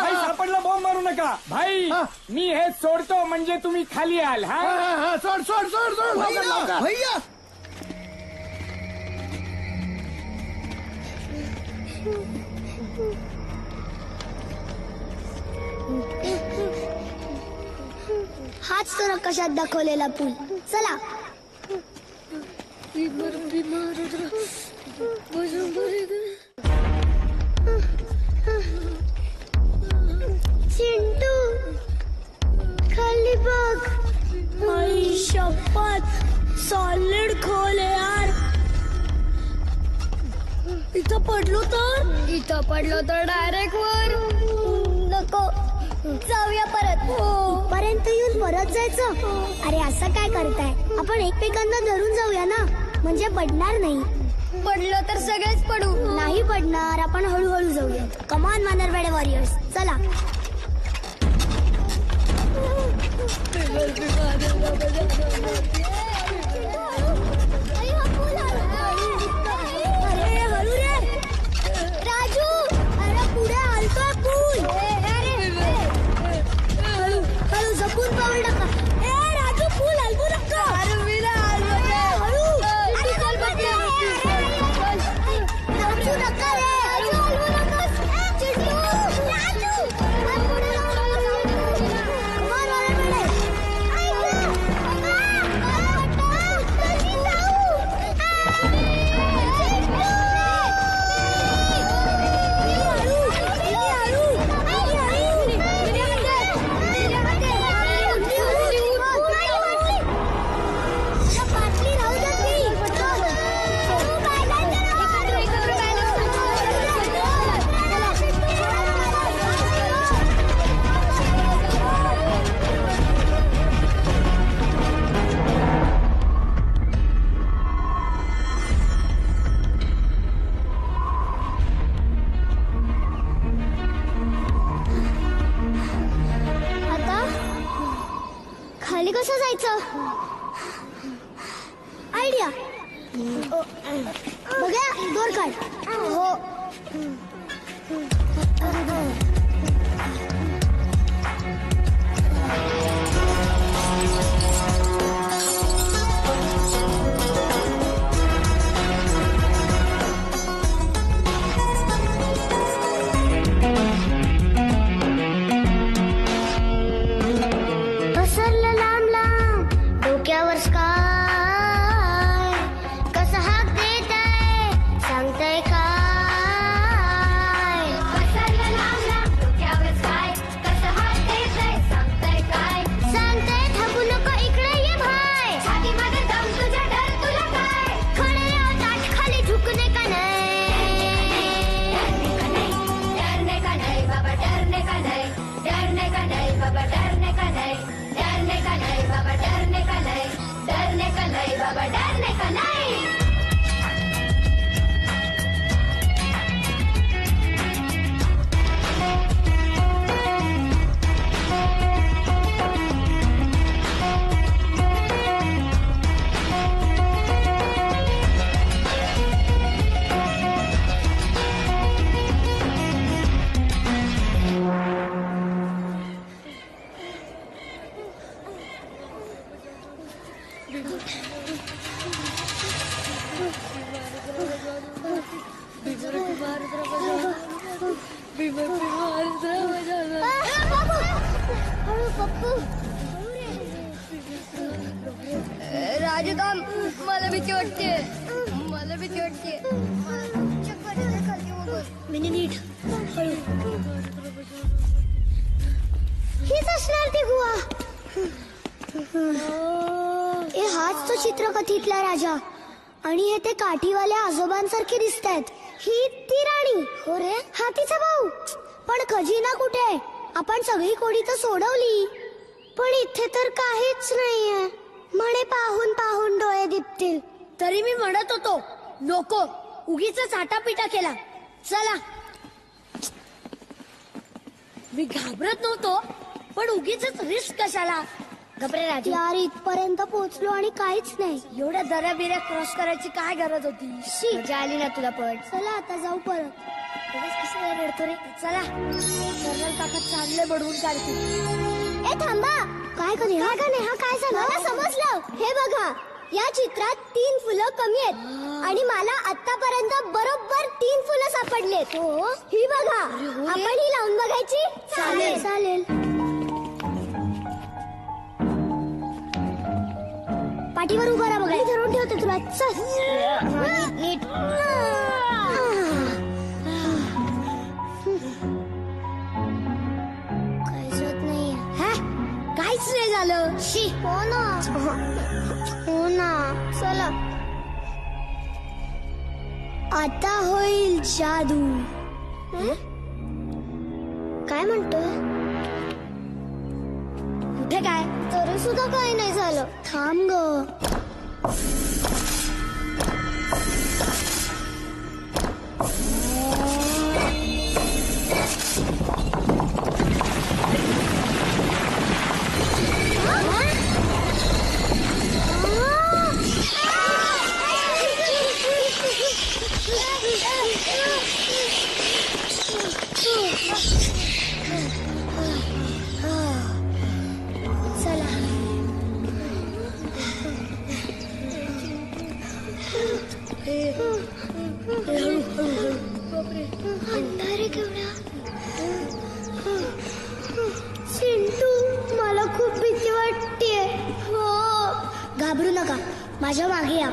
भाई सापडला बॉम्ब मारू नका भाई. मी हे सोडतो म्हणजे तुम्ही खाली याल. हा सोड सोड सोड सोड लवकर लवकर. भैया हाच तर कशात दाखवलेला पूल. चला. चिंटू खाली बघ. आई शपथ सॉलिड खोल आहे यार. इथं पडलो तर डायरेक्ट वर. नको जाऊया परत. पर्यंत येऊन परत जायचं. अरे असं काय करताय. आपण एकमेकांना धरून जाऊया ना म्हणजे पडणार नाही. पडलं तर सगळेच पडू. नाही पडणार. आपण हळूहळू जाऊया. कमॉन मानरवाडे वॉरियर्स चला. अरे हळू रे राजू. अरे पुढे हलतोय पूल. हळू हळू जपून पाऊल टाका. ए राजू पूल हलवू नका. हळू. अरे हलवू नका रे. हलवू नकोस. चिंटू राजू पुढे खाली कसं जायचं. आयडिया. बघा दोर काढ. हो पसरलं लांब लांब डोक्यावर स्काय. कसं हाक देत आहे सांगताय काय. पसरलं लांब लांब डोक्यावर स्काय. कसं हाक देत आहे सांगताय काय. सांगताय थांबू नको इकडे ये भाय. छाती मध्ये दम तुझ्या डर तुला काय. खडे राव ताट खाली झुकणे का नाही. डरने का नाही बाबा डरने का नाही. डरने का नाही बाबा डरने का नाही. डरने का नाही बाबा डरने का नाही. डरने का नाही बाबा डरने का नाही. राजू थांब, मला भीती वाटते. मला भीती वाटते. मिनी नीट हीच असणार ती गुहा. हाच तो चित्रकथीतला राजा आणि हे ते काठीवाल्या आजोबांसारखे दिसतायत. ही ती राणी. हो रे, हा तिचा भाऊ. पण खजिना कुठे? आपण सगळी कोडी तर सोडवली, पण इथे तर काहीच नाहीये. म्हणे पाहून पाहून डोळे दिपतील. तरी मी म्हणत होतो नको, उगीच आटापिटा केला. चला. मी घाबरत नव्हतो, पण उगीच रिस्क कशाला. घबरे राजा. यार, इथपर्यंत पोहोचलो आणि काहीच नाही. एवढ्या दऱ्या बिऱ्या क्रॉस करायची काय गरज होती? मजा आली ना तुला. पण चला आता जाऊ परत. कसं काय रडतो रे? चला. कर्नल काका चांगले बडवून काढतील. ए थांबा. काय का नेहा, काय झालं? मला समजलं. हे बघा, या चित्रात 3 फुलं कमी आहेत आणि मला आतापर्यंत बरोबर 3 फुलं सापडलेत. हो, ही बघा. आपण ही लावून बघायची. चालेल चालेल. पाठीवर उभा राहा. बघा, धरून ठेवते तुला. चल नीट. काहीच होत नाही. काहीच नाही झालं. शी. हो ना, हो ना. चला, आता होईल जादू. काय म्हणतोय? कुठे काय? तरी सुद्धा काही नाही झालं. थांब ग. अंधारे केवढा. चिंटू, मला खूप भीती वाटते. हो, घाबरू नका. माझ्या मागे या.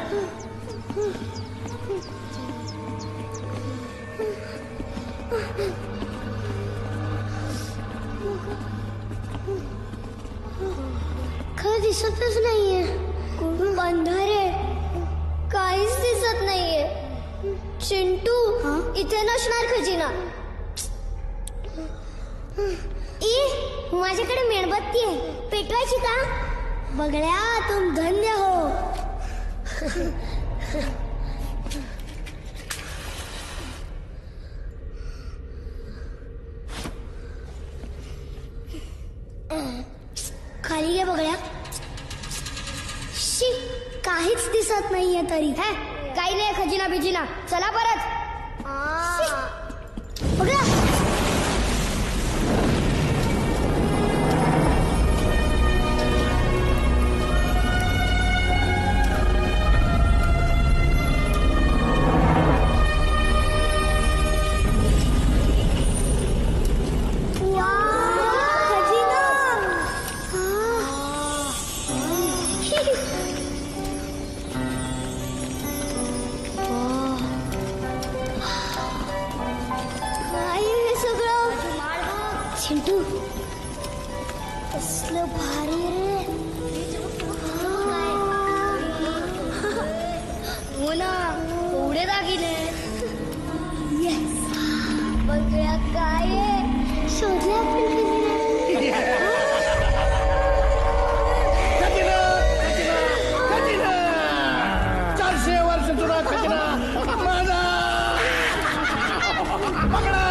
खरं दिसतच नाहीये. खूप अंधारे, काहीच दिसत नाहीये. चिंटू, इथे नसणार खजिना. माझ्याकडे मेणबत्ती आहे, पेटवायची का? बघड्या, तुम धन्य हो. खाली घे बघड्या. शी, काहीच दिसत नाहीये तरी. काही नाही खजिना बिजिना. चला परत. बघा, चिंटू, कसलं भारी रे. हो ना, एवढे दागिने. येस, बघूया काय शोधले आपण. खजिना 400 वर्ष जुना खजिना माझा. पकडा.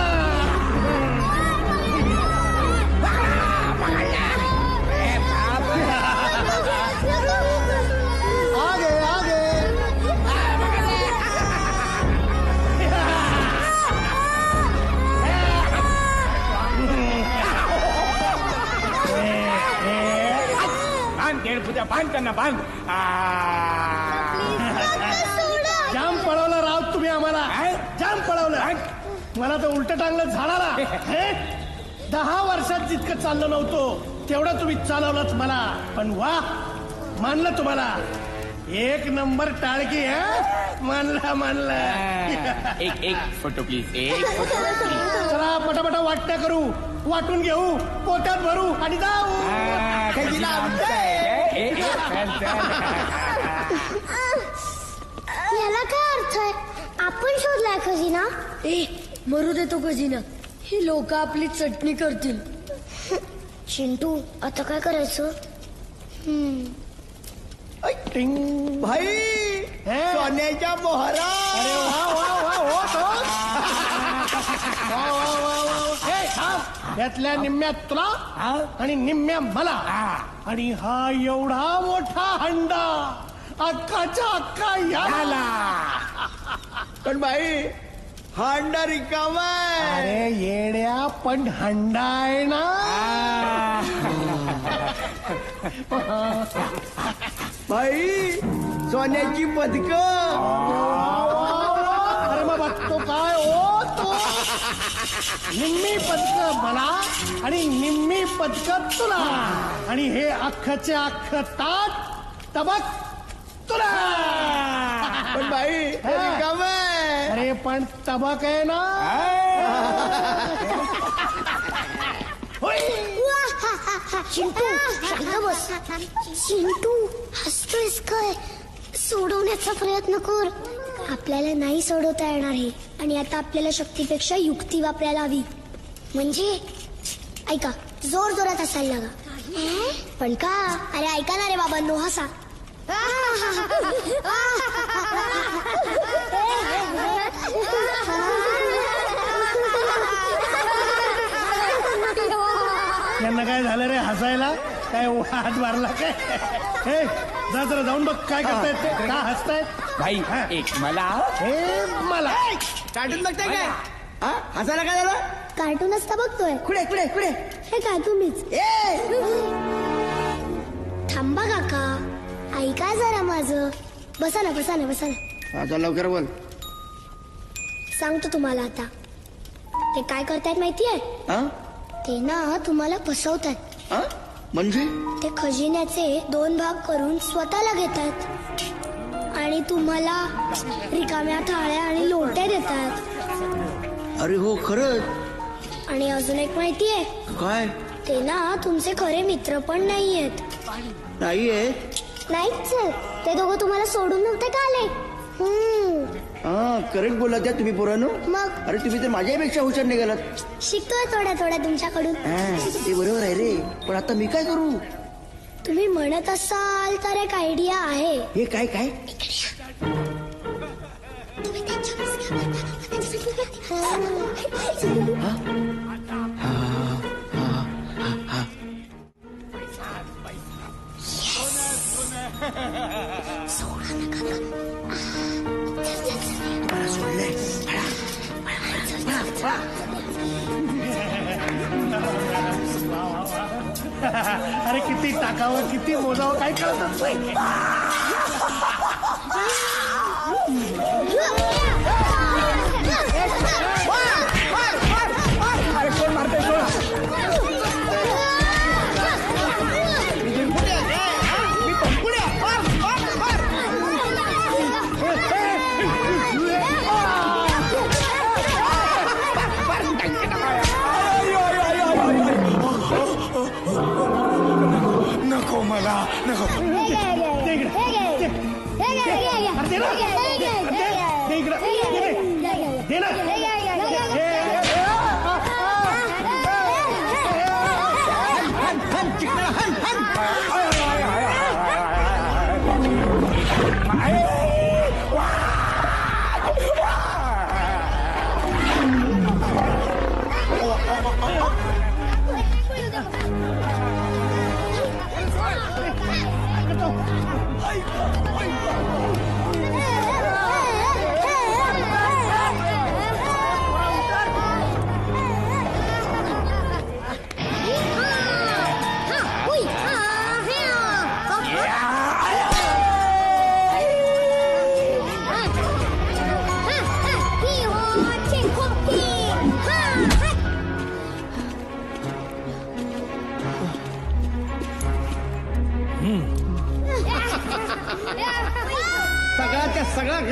बांध त्यांना, बांध. जाम पळवला राव तुम्ही आम्हाला. जाम पळवलं. मला तर उलट टांगलं झाडाला. हे? 10 वर्षात जितकं चाललं नव्हतं तेवढं तुम्ही चालवलंच मला. पण वा, मानलं तुम्हाला. 1 नंबर टाळकी. मानलं. एक फोटो प्लीज, एक फोटो प्लीज. चला पटापटा वाटण्या करू, वाटून घेऊ, पोटात भरू आणि जाऊ. याला काय अर्थ आहे? आपण शोधलाय खजिना. मरू दे तो खजिना. ही लोक आपली चटणी करतील. चिंटू आता काय करायचं? भाई सोन्याच्या मोहरा. अरे वा वा वा हो तो. वा वा वा वा. ए, थांब. यातल्या निम्म्यात तुला आणि निम्म्या मला. आणि हा एवढा मोठा हंडा अक्काच्या अक्का याला. पण भाई हा अंडा रिकामा आहे. अरे येड्या, पण हंडा आहे ना. भाई सोन्याची पदक. अरे मग बघतो काय ओ तो. निम्मी पदक मला आणि निम्मी पदक तुला. आणि हे अख्खचे अख्ख ताट तबक तुला. पण भाई रिकामा आहे. अरे पण तबक आहे ना. चिंटू शांत बस. चिंटू हसतोयस काय? सोडवण्याचा प्रयत्न कर. आपल्याला नाही सोडवता येणार हे. आणि आता आपल्याला शक्तीपेक्षा युक्ती वापरायला हवी. म्हणजे ऐका, जोर जोरात हसायला लागा. पण का? अरे ऐका ना रे बाबा, नो हसा. यांना काय झालं रे हसायला? काय हात मारला काय? हे जा जरा जाऊन बघ काय करतायत ते. का हसतायत? भाई एक मला, हे मला. कार्टून बघताय काय? हसायला काय झालं? कार्टूनच तर बघतोय. कुठे कुठे कुठे? हे काय तुम्हीच? थांबा काका, ऐका जरा माझं. बसा ना बसा ना बसा ना. आता लवकर बोल. सांगतो तुम्हाला आता. ते काय करतायत माहितीये? ते ना तुम्हाला फसवतात. म्हणजे ते खजिन्याचे 2 भाग करून स्वतःला घेतात आणि तुम्हाला रिकाम्या थाळ्या आणि लोटे देतात. अरे हो खरंच. आणि अजून एक माहितीये? काय? ते ना तुमचे खरे मित्र पण नाहीयेत. नाहीये. नाहीच. ते दोघं तुम्हाला सोडून नव्हते का आले? करेक्ट बोला त्या तुम्ही पोरांनो. मग अरे तुम्ही तर माझ्यापेक्षा हुशार निघालात. शिकतोय थोड्या थोड्या तुमच्याकडून. ते बरोबर आहे रे, पण आता मी काय करू? तुम्ही म्हणत असाल तर एक आयडिया आहे. हे काय काय? अरे किती टाकावं किती मोजावं काय कळतच नाही. अरे कोण मारतोय सोडा. नको मला नको.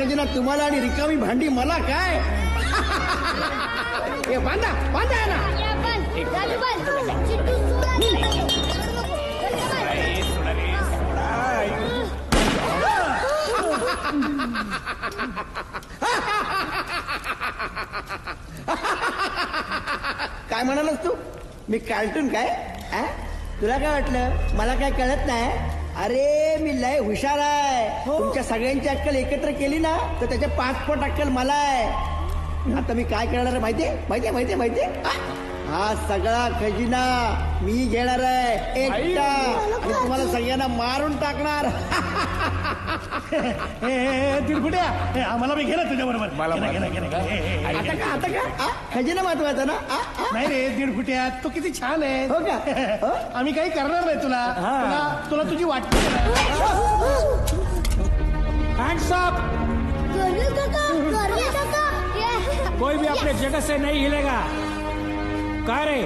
खजिना तुम्हाला आणि रिकामी भांडी मला काय? हे बांधा बांधा आहे ना. काय म्हणालस तू? मी कार्टून काय? तुला काय वाटलं मला काय कळत नाही? अरे मी लय हुशार आहे. तुमच्या सगळ्यांची अक्कल एकत्र केली ना तर त्याच्या 5 पट अक्कल मला आहे. आता मी काय करणार आहे माहितीये? हा सगळा खजिना मी घेणार आहे एकटा आणि तुम्हाला सगळ्यांना मारून टाकणार. तिरफुट्या आम्हाला बी घे ना तुझ्या बरोबर. आता का खजिना महत्वाचा ना? नाही रे तिरफुट्या तू किती छान आहे. हो का? आम्ही काही करणार नाही तुला तुझी वाटते. Hands up. कोई भी अपने जगह से नहीं हिलेगा. काय रे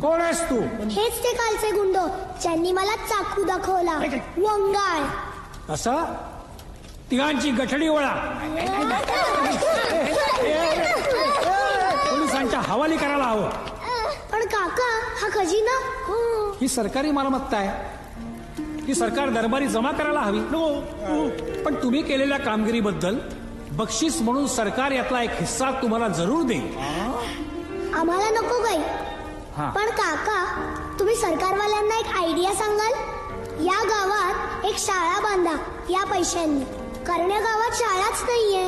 कोण आहेस तू? हेच ते कालचे गुंड ज्यांनी मला चाकू दाखवला. वंगाळ. असं तिघांची गठडी वळा. पोलिसांच्या हवाली करायला हवं. पण काका हा खजिना ही सरकारी मालमत्ता आहे. ही सरकार दरबारी जमा करायला हवी. पण तुम्ही केलेल्या कामगिरीबद्दल बक्षीस म्हणून सरकार यातला एक हिस्सा तुम्हाला जरूर देईल. आम्हाला नको काही. पण काका तुम्ही सरकारवाल्यांना एक आयडिया सांगाल? या गावात एक शाळा बांधा या पैशांनी. कारण या गावात शाळाच नाहीये.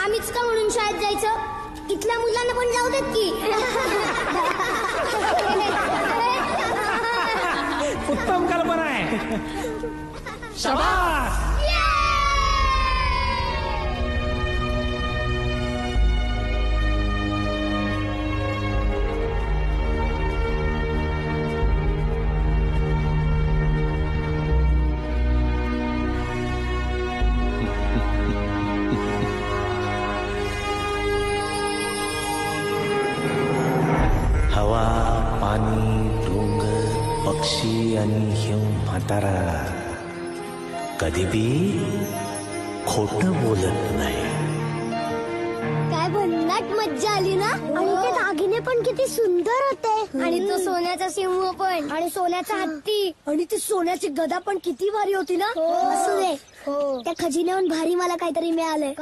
आम्हीच का म्हणून शाळेत जायचं? इथल्या मुलांना पण जाऊ देत की. उत्तम कल्पना आहे. शाबास. हवा पाणी डोंगर पक्षी आणि ह्यो म्हातारा कधी बी खोटं बोलत नाही. काय भन्नाट मज्जा आली ना. आणि ते दागिने पण किती सुंदर होते. आणि तो सोन्याचा सिंह पण आणि सोन्याचा हत्ती आणि ती सोन्याची गदा पण किती भारी होती ना. असू दे त्या खजिन्याहून भारी मला काहीतरी मिळालंय.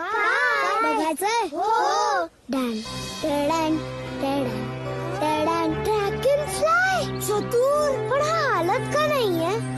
बघायचंय? डॅन टेडॅन टेडॅन टेडॅन ड्रॅगन फ्लाय. चतुर. पण हा हालत का नाहीये?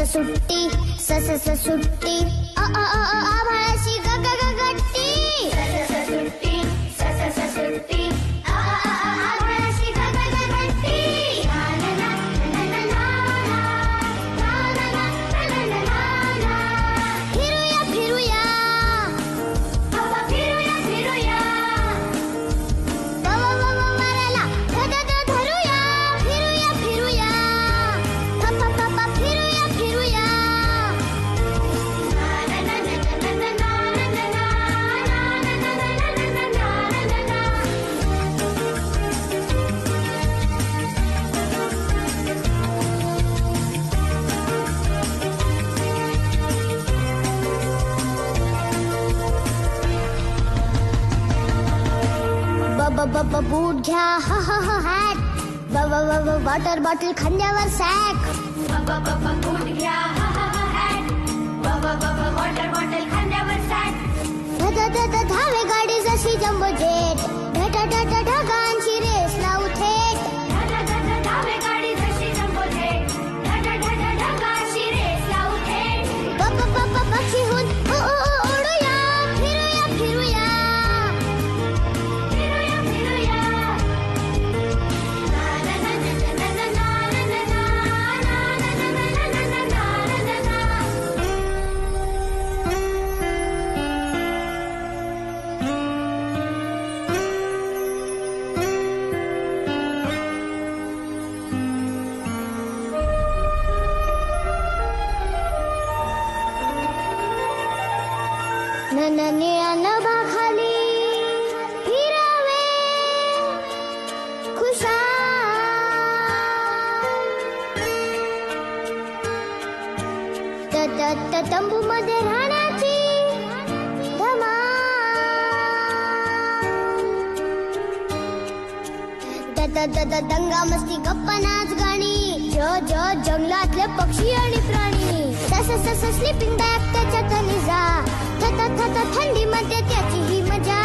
सुट्टी सुट्टी आभाळाशी गट्टी. सुट्टी सुट्टी आभाळाशी गट्टी. फिरूया फिरूया फिरूया फिरूया मारायला धरूया. फिरूया फिरूया बूट घ्या हॅट वॉटर बॉटल खांद्यावर सॅक बूट घ्या हॅट वॉटर बॉटल खांद्यावर सॅक धावे गाडी जशी जम्बो जेट ढगांची रेस लावू थेट धावे गाडी जशी जम्बो जेट ढगांची रेस लावू थेट पक्षीहून उडूया फिरूया फिरूया फिरूया फिरूया निळ्या नभाखाली फिरावे खुशाल तंबू मध्ये राहण्याची दंगा मस्ती गप्पा नाच गाणी जंगलातले पक्षी आणि प्राणी तस स्लीपिंग बॅग त्याच्या खाली जा थंडी मध्ये त्याची ही मजा